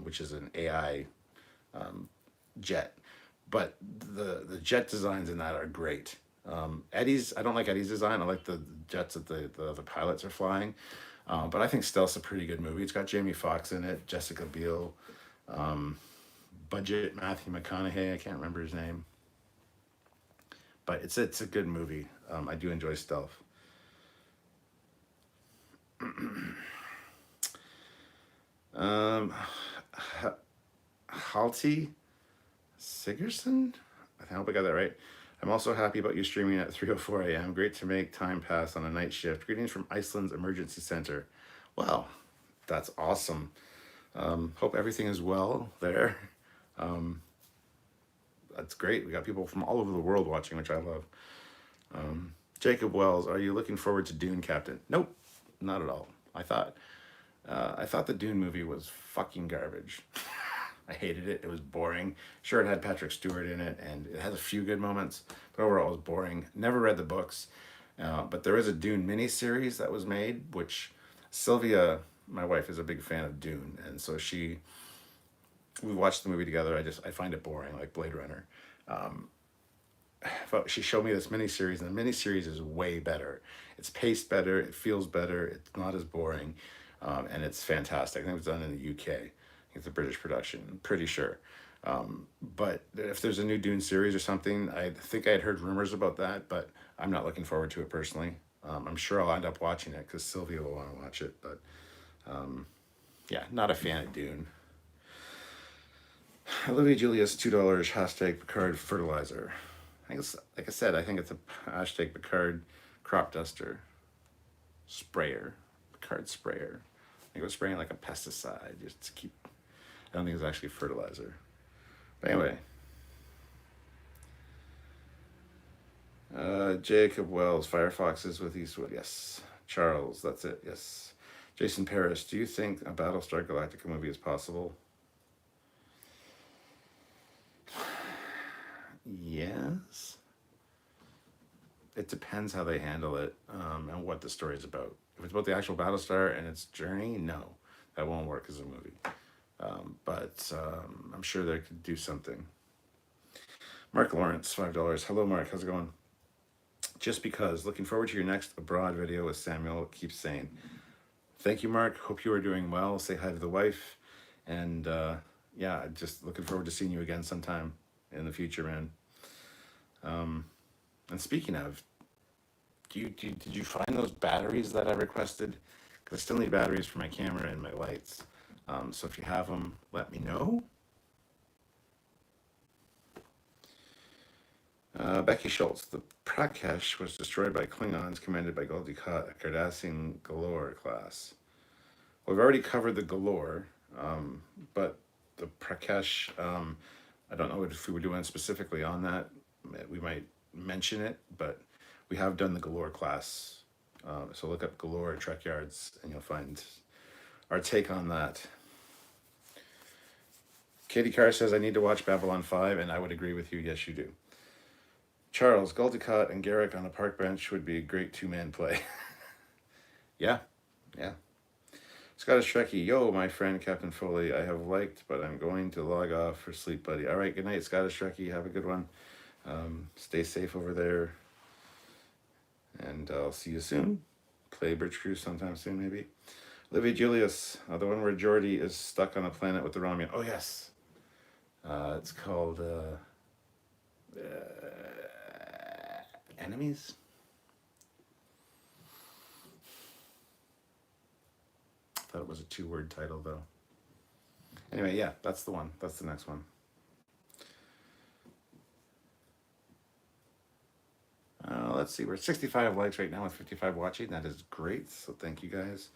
which is an AI jet. But the jet designs in that are great. Eddie's, I don't like Eddie's design. I like the jets that the pilots are flying. But I think Stealth's a pretty good movie. It's got Jamie Foxx in it, Jessica Biel, budget Matthew McConaughey. I can't remember his name, but it's a good movie. I do enjoy Stealth. um, Halti Sigerson? I hope I got that right. I'm also happy about you streaming at 3:04 a.m. Great to make time pass on a night shift. Greetings from Iceland's Emergency Center. Wow, that's awesome. Hope everything is well there. Um, that's great. We got people from all over the world watching, which I love. Jacob Wells, are you looking forward to Dune, Captain? Nope, not at all. I thought the Dune movie was fucking garbage. I hated it. It was boring. Sure, it had Patrick Stewart in it, and it has a few good moments, but overall it was boring. Never read the books, but there is a Dune miniseries that was made, which Sylvia, my wife, is a big fan of Dune, and so we watched the movie together. I find it boring, like Blade Runner. But she showed me this miniseries, and the miniseries is way better. It's paced better. It feels better. It's not as boring, and it's fantastic. I think it was done in the UK. It's a British production, I'm pretty sure. But if there's a new Dune series or something, I think I had heard rumors about that, but I'm not looking forward to it personally. I'm sure I'll end up watching it because Sylvia will want to watch it, but yeah, not a fan of Dune. Olivia Julius, $2, hashtag Picard fertilizer. I think it's, like I said, I think it's a hashtag Picard crop duster sprayer, Picard sprayer. I think it was spraying like a pesticide just to keep. I don't think it's actually fertilizer. But anyway. Jacob Wells, Firefoxes with Eastwood. Yes. Charles, that's it. Yes. Jason Paris, do you think a Battlestar Galactica movie is possible? Yes. It depends how they handle it, and what the story is about. If it's about the actual Battlestar and its journey, no, that won't work as a movie. But I'm sure they could do something. Mark Lawrence, $5. Hello, Mark. How's it going? Just because. Looking forward to your next abroad video with Samuel. Keeps saying. Thank you, Mark. Hope you are doing well. Say hi to the wife. And yeah, just looking forward to seeing you again sometime in the future, man. And speaking of, did you find those batteries that I requested? Because I still need batteries for my camera and my lights. So if you have them, let me know. Becky Schultz, the Prakesh was destroyed by Klingons commanded by Gul Dukat, a Cardassian Galore class. Well, we've already covered the Galore, but the Prakesh, I don't know if we were doing specifically on that. We might mention it, but we have done the Galore class. So look up Galore at Trekyards and you'll find our take on that. Katie Carr says, I need to watch Babylon 5, and I would agree with you. Yes, you do. Charles, Gul Dukat and Garrick on a park bench would be a great two-man play. Yeah. Scottish Trekkie, yo, my friend Captain Foley, I have liked, but I'm going to log off for sleep, buddy. All right, good night, Scottish Trekkie. Have a good one. Stay safe over there. And I'll see you soon. Play Bridge Cruise sometime soon, maybe. Olivia Julius, the one where Geordi is stuck on a planet with the Romulan. Oh, yes. It's called Enemies? I thought it was a 2-word title, though. Anyway, yeah, that's the one. That's the next one. Let's see, we're at 65 likes right now with 55 watching. That is great, so thank you guys.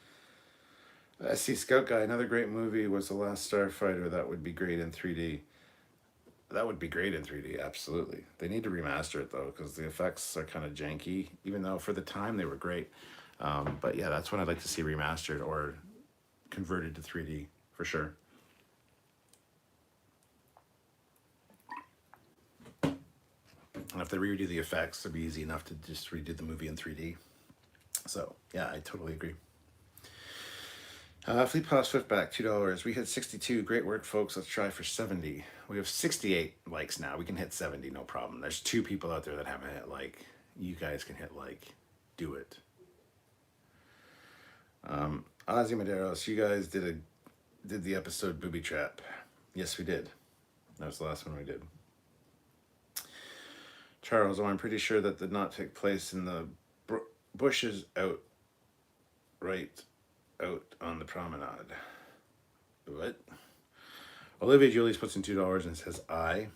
I see Scout Guy, another great movie was The Last Starfighter. That would be great in 3D. That would be great in 3D, absolutely. They need to remaster it, though, because the effects are kind of janky, even though for the time they were great. But yeah, that's what I'd like to see remastered or converted to 3D, for sure. And if they redo the effects, it'd be easy enough to just redo the movie in 3D. So, yeah, I totally agree. Fleet Paw Swiftback, $2. We hit 62. Great work, folks. Let's try for 70. We have 68 likes now. We can hit 70, no problem. There's 2 people out there that haven't hit like. You guys can hit like. Do it. Ozzy Maderos, you guys did the episode Booby Trap. Yes, we did. That was the last one we did. Charles, oh, I'm pretty sure that did not take place in the bushes right out on the promenade. What? Olivia Julius puts in $2 and says I.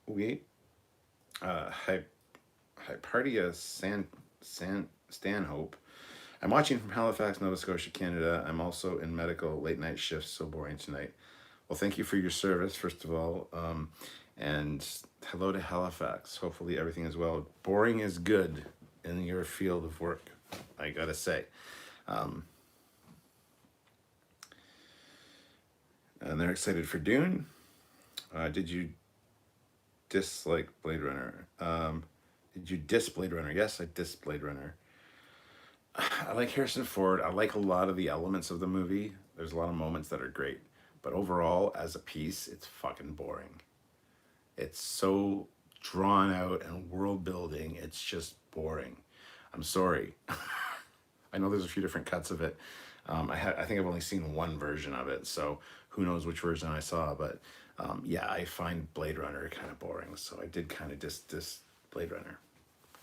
We Hypartia Stanhope. I'm watching from Halifax, Nova Scotia, Canada. I'm also in medical late night shifts, so boring tonight. Well, thank you for your service, first of all. And hello to Halifax. Hopefully everything is well. Boring is good in your field of work, I gotta say. And they're excited for Dune. Did you dislike Blade Runner? Did you diss Blade Runner? Yes, I diss Blade Runner. I like Harrison Ford. I like a lot of the elements of the movie. There's a lot of moments that are great. But overall, as a piece, it's fucking boring. It's so drawn out and world building. It's just boring. I'm sorry. I know there's a few different cuts of it. I think I've only seen one version of it, so who knows which version I saw. But yeah, I find Blade Runner kind of boring, so I did kind of diss Blade Runner.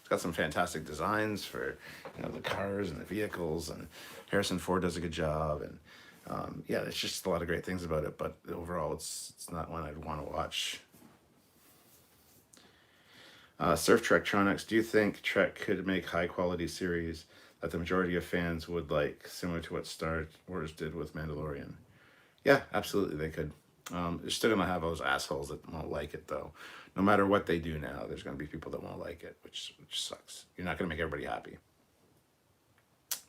It's got some fantastic designs for the cars and the vehicles, and Harrison Ford does a good job, and yeah, there's just a lot of great things about it. But overall, it's not one I'd want to watch. Surf Trektronics, do you think Trek could make high quality series that the majority of fans would like, similar to what Star Wars did with Mandalorian? Yeah, absolutely, they could. They're still gonna have those assholes that won't like it, though. No matter what they do now, there's gonna be people that won't like it, which sucks. You're not gonna make everybody happy.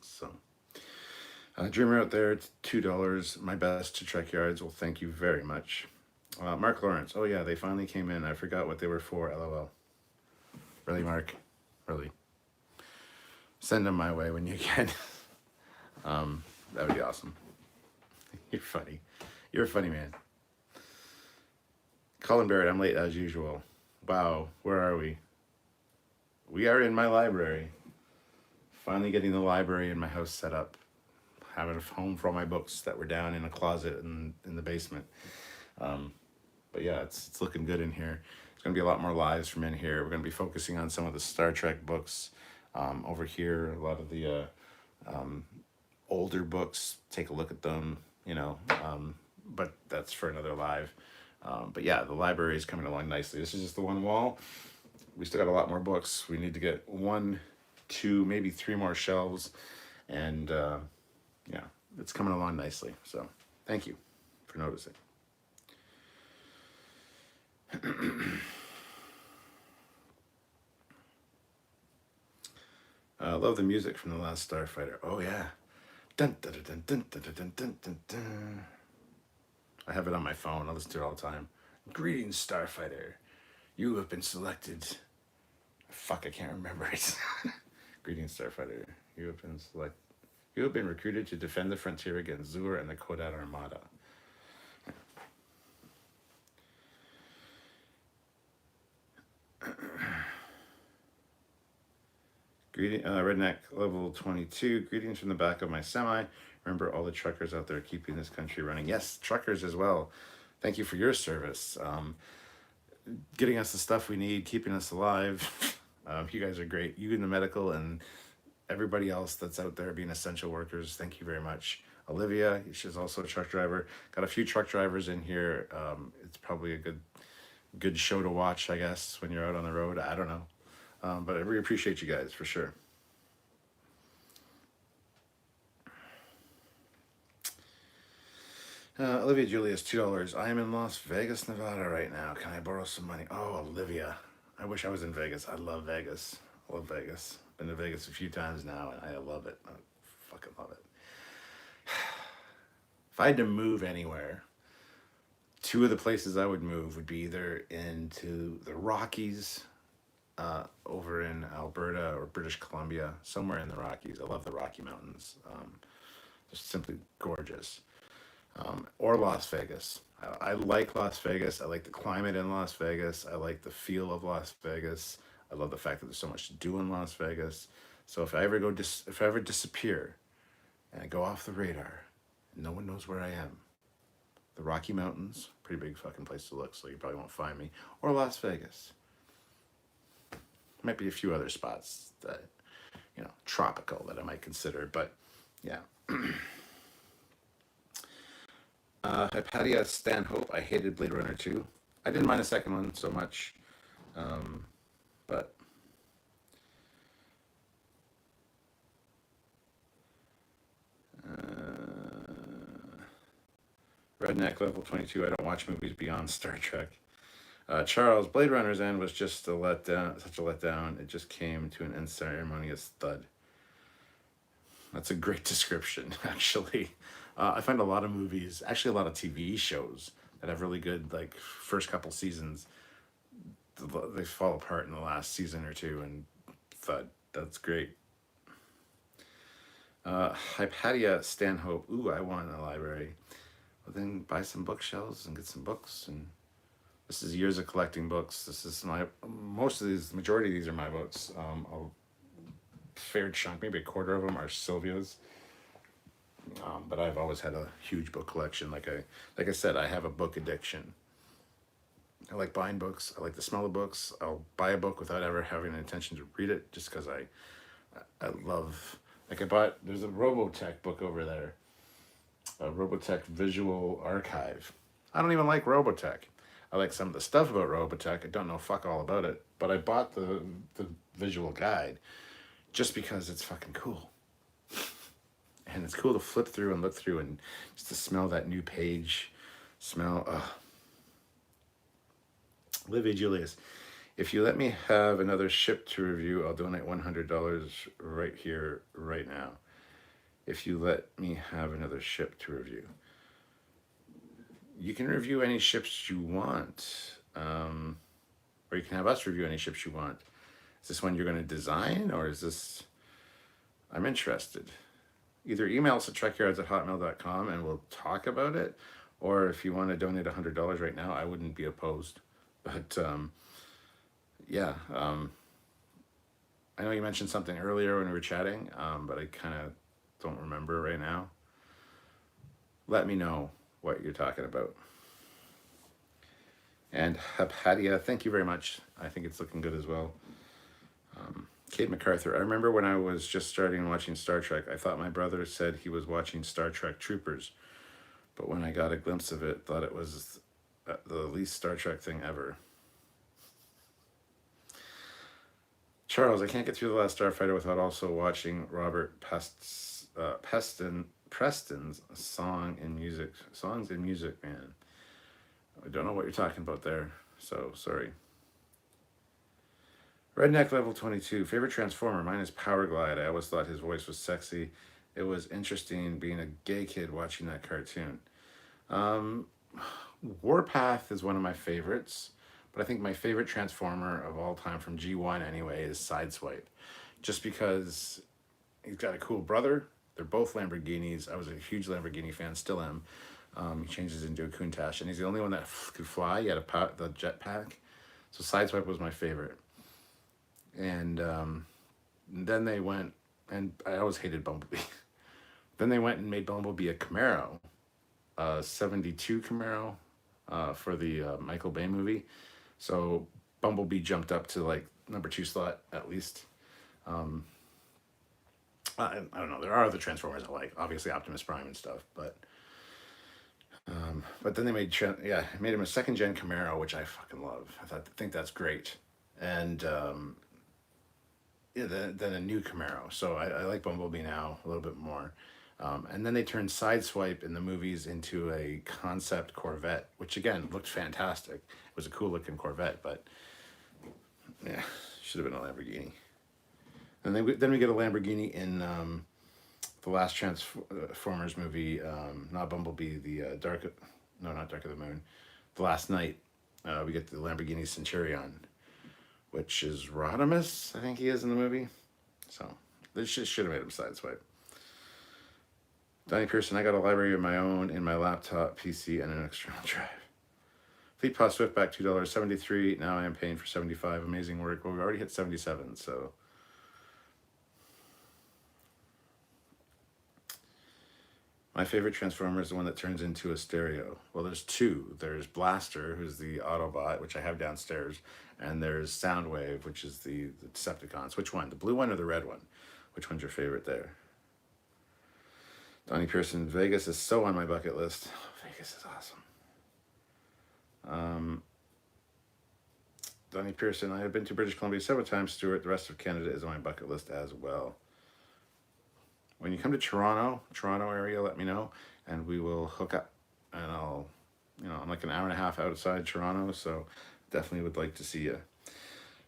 So, Dreamer out there, it's $2. My best to Trekyards. Well, thank you very much. Mark Lawrence. Oh yeah, they finally came in. I forgot what they were for. LOL. Really, Mark? Really? Send them my way when you can. That would be awesome. You're funny. You're a funny man. Colin Barrett, I'm late as usual. Wow, where are we? We are in my library. Finally getting the library in my house set up. Having a home for all my books that were down in a closet in the basement. But yeah, it's looking good in here. There's going to be a lot more lives from in here. We're going to be focusing on some of the Star Trek books. Over here, a lot of the older books. Take a look at them, but that's for another live. But yeah, the library is coming along nicely. This is just the one wall. We still got a lot more books. We need to get 1, 2, maybe 3 more shelves. And yeah, it's coming along nicely. So thank you for noticing. Love the music from The Last Starfighter. Oh yeah. Dun, dun, dun, dun, dun, dun, dun, dun, dun, dun. I have it on my phone. I listen to it all the time. Greetings, Starfighter. You have been selected. Fuck, I can't remember it. Greetings, Starfighter. You have been selected. You have been recruited to defend the frontier against Zur and the Kodat Armada. Redneck level 22. Greetings from the back of my semi. Remember all the truckers out there keeping this country running. Yes, truckers as well. Thank you for your service. Getting us the stuff we need, keeping us alive. You guys are great. You in the medical and everybody else that's out there being essential workers, thank you very much. Olivia, she's also a truck driver. Got a few truck drivers in here. It's probably a good show to watch, I guess, when you're out on the road. I don't know. But I really appreciate you guys, for sure. Olivia Julius, $2. I am in Las Vegas, Nevada right now. Can I borrow some money? Oh, Olivia. I wish I was in Vegas. I love Vegas. I love Vegas. Been to Vegas a few times now, and I love it. I fucking love it. If I had to move anywhere, 2 of the places I would move would be either into the Rockies over in Alberta or British Columbia, somewhere in the Rockies. I love the Rocky Mountains. Just simply gorgeous. Or Las Vegas. I like Las Vegas. I like the climate in Las Vegas. I like the feel of Las Vegas. I love the fact that there's so much to do in Las Vegas. So if I ever disappear and I go off the radar, no one knows where I am. The Rocky Mountains, pretty big fucking place to look, so you probably won't find me. Or Las Vegas. Might be a few other spots that, tropical that I might consider, but yeah. Hypatia Stanhope, I hated Blade Runner 2. I didn't mind the second one so much, but Redneck Level 22, I don't watch movies beyond Star Trek. Charles, Blade Runner's end was just a letdown, such a letdown. It just came to an unceremonious thud. That's a great description, actually. I find a lot of movies, actually a lot of TV shows that have really good, like, first couple seasons, they fall apart in the last season or two, and thud. That's great. Hypatia Stanhope, ooh, I want a library. Well, then buy some bookshelves and get some books. And this is years of collecting books. This is majority of these are my books. A fair chunk, maybe a quarter of them are Sylvia's. But I've always had a huge book collection. Like I said, I have a book addiction. I like buying books. I like the smell of books. I'll buy a book without ever having an intention to read it, just because I love. Like there's a Robotech book over there, a Robotech Visual Archive. I don't even like Robotech. I like some of the stuff about Robotech. I don't know fuck all about it, but I bought the visual guide just because it's fucking cool. And it's cool to flip through and look through and just to smell that new page. Livy Julius, if you let me have another ship to review, I'll donate $100 right here, right now. If you let me have another ship to review. You can review any ships you want. Or you can have us review any ships you want. Is this one you're going to design, or is this... I'm interested. Either email us at trekyards@hotmail.com and we'll talk about it, or if you want to donate $100 right now, I wouldn't be opposed. But yeah, I know you mentioned something earlier when we were chatting, but I kind of don't remember right now. Let me know what you're talking about. And Hypatia, thank you very much. I think it's looking good as well. Kate MacArthur, I remember when I was just starting watching Star Trek, I thought my brother said he was watching Star Trek Troopers, but when I got a glimpse of it, thought it was the least Star Trek thing ever. Charles, I can't get through The Last Starfighter without also watching Robert Preston's Songs in Music, man. I don't know what you're talking about there, so sorry. Redneck Level 22, favorite Transformer, mine is Powerglide. I always thought his voice was sexy. It was interesting being a gay kid watching that cartoon. Warpath is one of my favorites, but I think my favorite Transformer of all time from G1 anyway is Sideswipe. Just because he's got a cool brother. They're both Lamborghinis. I was a huge Lamborghini fan, still am. He changes into a Countach, and he's the only one that could fly. He had the jetpack. So Sideswipe was my favorite. And then they went, and I always hated Bumblebee. Then they went and made Bumblebee a Camaro, 72 Camaro for the Michael Bay movie. So Bumblebee jumped up to like number 2 slot at least. I don't know. There are other Transformers I like, obviously Optimus Prime and stuff, but then they made him a second gen Camaro, which I fucking love. I think that's great, and then a new Camaro. So I like Bumblebee now a little bit more. And then they turned Sideswipe in the movies into a concept Corvette, which again looked fantastic. It was a cool looking Corvette, but yeah, should have been a Lamborghini. And then we get a Lamborghini in the last Transformers movie, not Bumblebee, not Dark of the Moon, The Last Night. We get the Lamborghini Centurion, which is Rodimus, I think he is in the movie. So this should have made him sideswipe. Donnie Pearson, I got a library of my own in my laptop, PC, and an external drive. Fleetpaw Swiftback, $2.73. Now I am paying for 75. Amazing work. Well, we already hit 77, so. My favorite Transformer is the one that turns into a stereo. Well, there's two. There's Blaster, who's the Autobot, which I have downstairs, and there's Soundwave, which is the Decepticons. Which one? The blue one or the red one? Which one's your favorite there? Donnie Pearson, Vegas is so on my bucket list. Oh, Vegas is awesome. Donnie Pearson, I have been to British Columbia several times. Stuart, the rest of Canada is on my bucket list as well. When you come to Toronto area, let me know, and we will hook up. And I'm like an hour and a half outside Toronto, so definitely would like to see you.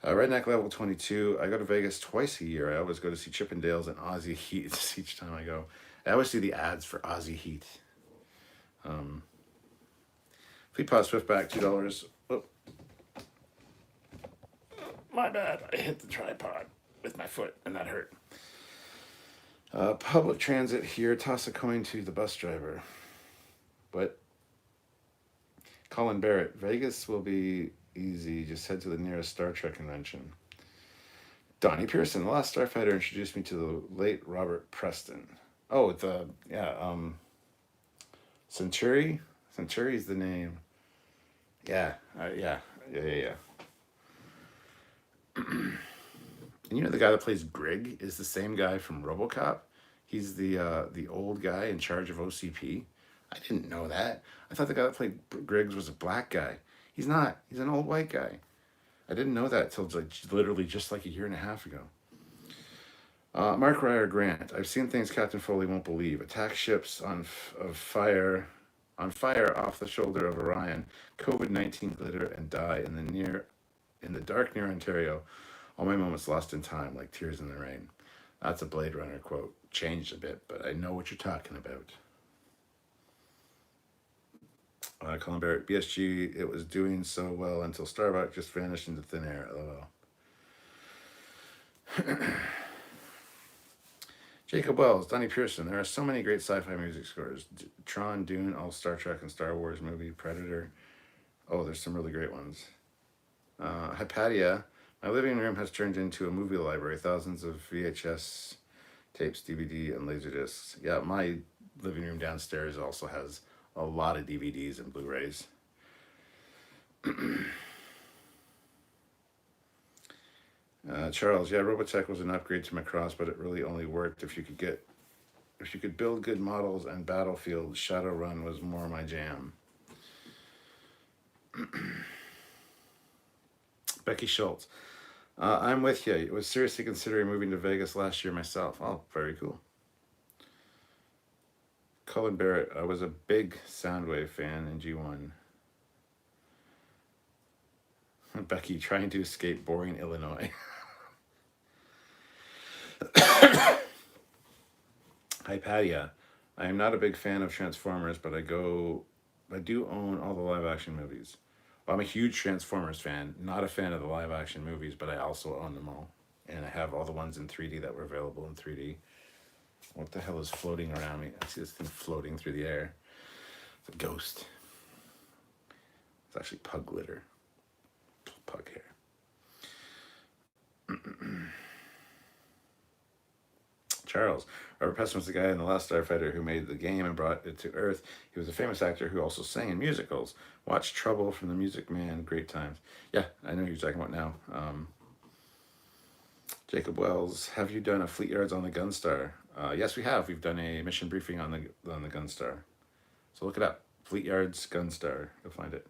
Redneck Level 22, I go to Vegas twice a year. I always go to see Chippendales and Aussie Heat each time I go. I always see the ads for Aussie Heat. Fleetpaw Swiftback, $2. Oh. My bad, I hit the tripod with my foot, and that hurt. Public transit here, toss a coin to the bus driver. But Colin Barrett, Vegas will be easy. Just head to the nearest Star Trek convention. Donnie Pearson, the last Starfighter introduced me to the late Robert Preston. Oh, Centuri? Centuri's the name. Yeah. And you know the guy that plays Grigg is the same guy from RoboCop. He's the old guy in charge of OCP. I didn't know that. I thought the guy that played Griggs was a black guy. He's not. He's an old white guy. I didn't know that till literally just like a year and a half ago. Mark Ryer Grant. I've seen things Captain Foley won't believe. Attack ships on fire off the shoulder of Orion. COVID-19 glitter and die in the dark near Ontario. All my moments lost in time, like tears in the rain. That's a Blade Runner quote. Changed a bit, but I know what you're talking about. Colin Barrett, BSG, it was doing so well until Starbuck just vanished into thin air. LOL. Jacob Wells, Donnie Pearson. There are so many great sci-fi music scores. Tron, Dune, all Star Trek and Star Wars movie, Predator. Oh, there's some really great ones. Hypatia. My living room has turned into a movie library. Thousands of VHS tapes, DVD, and Laserdiscs. Yeah, my living room downstairs also has a lot of DVDs and Blu-rays. Charles, yeah, Robotech was an upgrade to Macross, but it really only worked if you could build good models, and Battlefield Shadowrun was more my jam. Becky Schultz. I'm with you. I was seriously considering moving to Vegas last year myself. Oh, very cool. Colin Barrett. I was a big Soundwave fan in G1. Becky trying to escape boring Illinois. Hypatia. I am not a big fan of Transformers, but I do own all the live action movies. I'm a huge Transformers fan, not a fan of the live action movies, but I also own them all. And I have all the ones in 3D that were available in 3D. What the hell is floating around me? I see this thing floating through the air. It's a ghost. It's actually pug litter. Pug hair. Charles. Robert Preston was the guy in The Last Starfighter who made the game and brought it to Earth. He was a famous actor who also sang in musicals. Watch Trouble from the Music Man. Great times. Yeah, I know who you're talking about now. Jacob Wells. Have you done a Fleetyards on the Gunstar? Yes, we have. We've done a mission briefing on the Gunstar. So look it up. Fleetyards Gunstar. You'll find it.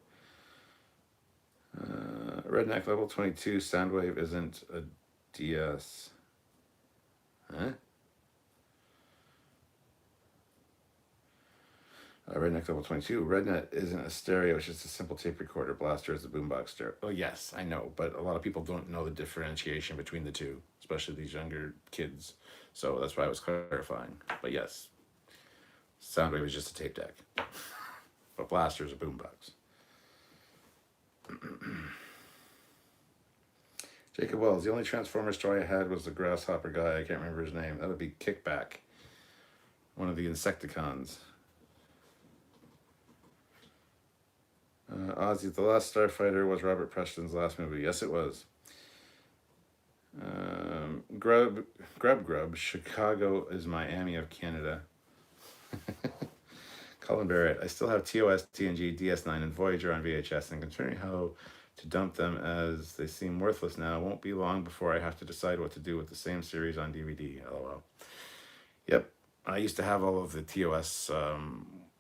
Redneck Level 22. Soundwave isn't a DS. Huh? Redneck Level 22. Rednet isn't a stereo, it's just a simple tape recorder. Blaster is a boombox stereo. Oh, yes, I know, but a lot of people don't know the differentiation between the two, especially these younger kids. So that's why I was clarifying. But yes, Soundwave is just a tape deck, but Blaster is a boombox. Jacob Wells, the only Transformer story I had was the grasshopper guy. I can't remember his name. That would be Kickback, one of the Insecticons. Ozzy, The Last Starfighter was Robert Preston's last movie. Yes, it was. Grub, Chicago is Miami of Canada. Colin Barrett, I still have TOS, TNG, DS9, and Voyager on VHS, and considering how to dump them as they seem worthless now, it won't be long before I have to decide what to do with the same series on DVD. LOL. Yep, I used to have all of the TOS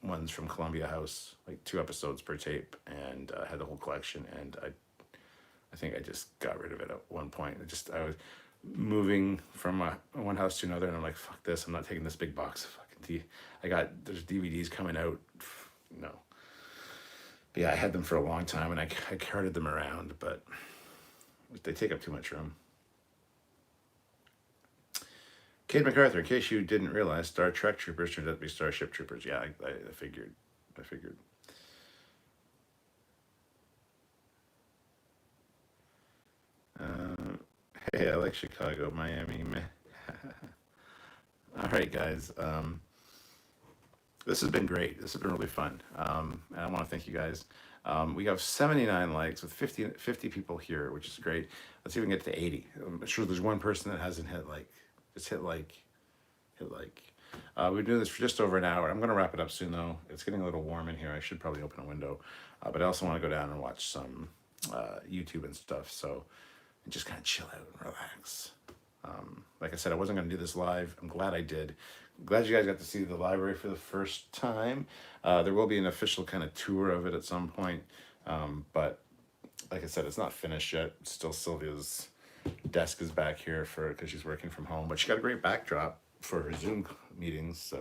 ones from Columbia House, like 2 episodes per tape, and I had the whole collection, and I think I just got rid of it at one point. I was moving from one house to another, and I'm like, fuck this, I'm not taking this big box of fucking there's DVDs coming out. No. But yeah, I had them for a long time, and I carted them around, but they take up too much room. Kate MacArthur, in case you didn't realize, Star Trek Troopers turned out to be Starship Troopers. Yeah, I figured. Hey, I like Chicago, Miami. All right, guys. This has been great. This has been really fun. And I want to thank you guys. We have 79 likes with 50 people here, which is great. Let's see if we can get to 80. I'm sure there's one person that hasn't hit like. Just hit like. We've been doing this for just over an hour. I'm going to wrap it up soon, though. It's getting a little warm in here. I should probably open a window. But I also want to go down and watch some YouTube and stuff. So just kind of chill out and relax. Like I said, I wasn't going to do this live. I'm glad I did. I'm glad you guys got to see the library for the first time. There will be an official kind of tour of it at some point. But like I said, it's not finished yet. Still Sylvia's desk is back here because she's working from home. But she got a great backdrop for her Zoom meetings.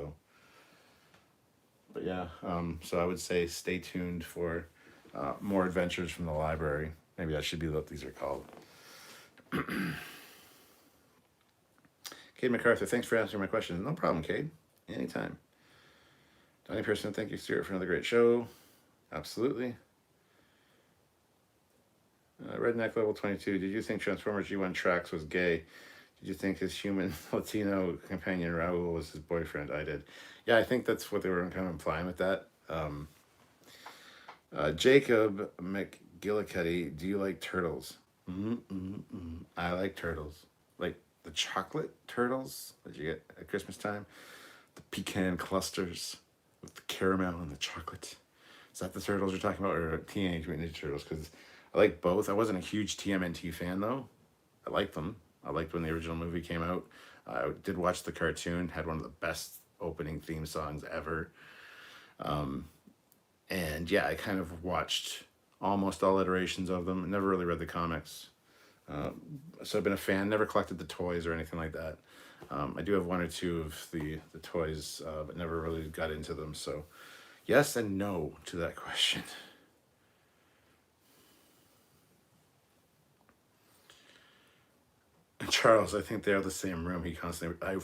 But yeah, so I would say stay tuned for more adventures from the library. Maybe that should be what these are called. Cade MacArthur, thanks for answering my question. No problem, Cade. Anytime. Donnie Pearson, thank you, Stuart, for another great show. Absolutely. Redneck Level 22, did you think Transformers G1 Trax was gay? Did you think his human Latino companion Raul was his boyfriend? I did. Yeah, I think that's what they were kind of implying with that. Jacob McGillicuddy, do you like turtles? I like turtles. Like the chocolate turtles that you get at Christmas time. The pecan clusters with the caramel and the chocolate. Is that the turtles you're talking about, or Teenage Mutant Ninja Turtles? Because I like both. I wasn't a huge TMNT fan, though. I liked them. I liked when the original movie came out. I did watch the cartoon. Had one of the best opening theme songs ever. And yeah, I kind of watched almost all iterations of them. Never really read the comics. So I've been a fan. Never collected the toys or anything like that. I do have 1 or 2 of the toys, but never really got into them. So yes and no to that question. Charles, I think they're the same room. He constantly.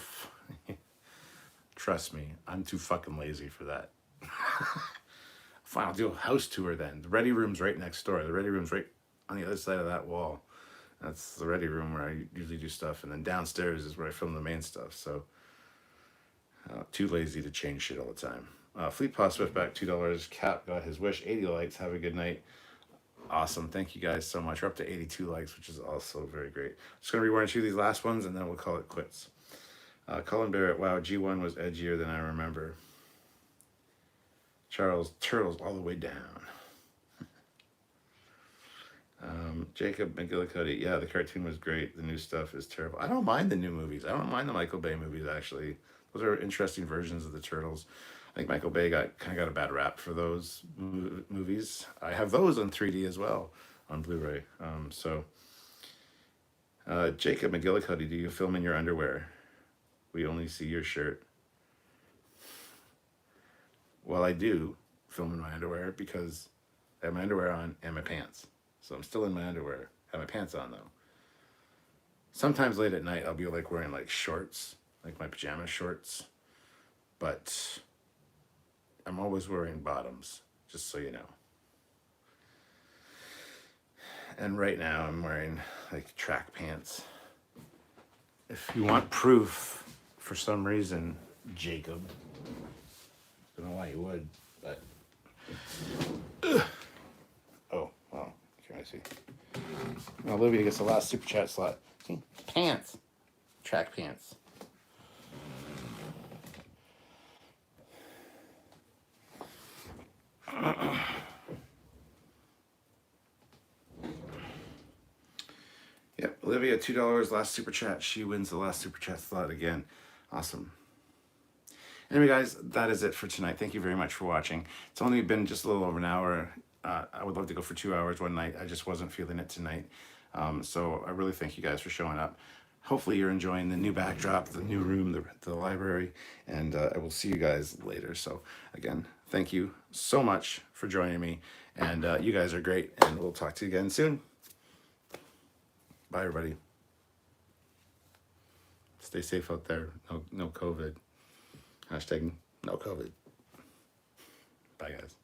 Trust me, I'm too fucking lazy for that. Fine, I'll do a house tour then. The ready room's right next door. The ready room's right on the other side of that wall. That's the ready room where I usually do stuff. And then downstairs is where I film the main stuff. So, too lazy to change shit all the time. Fleet Paw Swift back $2. Cap got his wish. 80 likes. Have a good night. Awesome. Thank you guys so much. We're up to 82 likes, which is also very great. Just going to read 1 or 2 of these last ones, and then we'll call it quits. Colin Barrett, wow, G1 was edgier than I remember. Charles, turtles all the way down. Jacob McGillicuddy, yeah, the cartoon was great. The new stuff is terrible. I don't mind the new movies. I don't mind the Michael Bay movies, actually. Those are interesting versions of the Turtles. I think Michael Bay kind of got a bad rap for those movies. I have those on 3D as well on Blu-ray. Jacob McGillicuddy, do you film in your underwear? We only see your shirt. Well, I do film in my underwear because I have my underwear on and my pants. So I'm still in my underwear. I have my pants on though. Sometimes late at night I'll be like wearing like shorts, like my pajama shorts. But I'm always wearing bottoms, just so you know. And right now I'm wearing like track pants. If you want proof for some reason, Jacob, don't know why you would, but oh well, can I see? Olivia gets the last super chat slot. Pants, track pants. Yep, Olivia, $2 last super chat. She wins the last super chat slot again. Awesome. Anyway, guys, that is it for tonight. Thank you very much for watching. It's only been just a little over an hour. I would love to go for 2 hours one night. I just wasn't feeling it tonight. So I really thank you guys for showing up. Hopefully you're enjoying the new backdrop, the new room, the library, and I will see you guys later. So again, thank you so much for joining me, and you guys are great, and we'll talk to you again soon. Bye, everybody. Stay safe out there. No COVID. Hashtag no COVID. Bye, guys.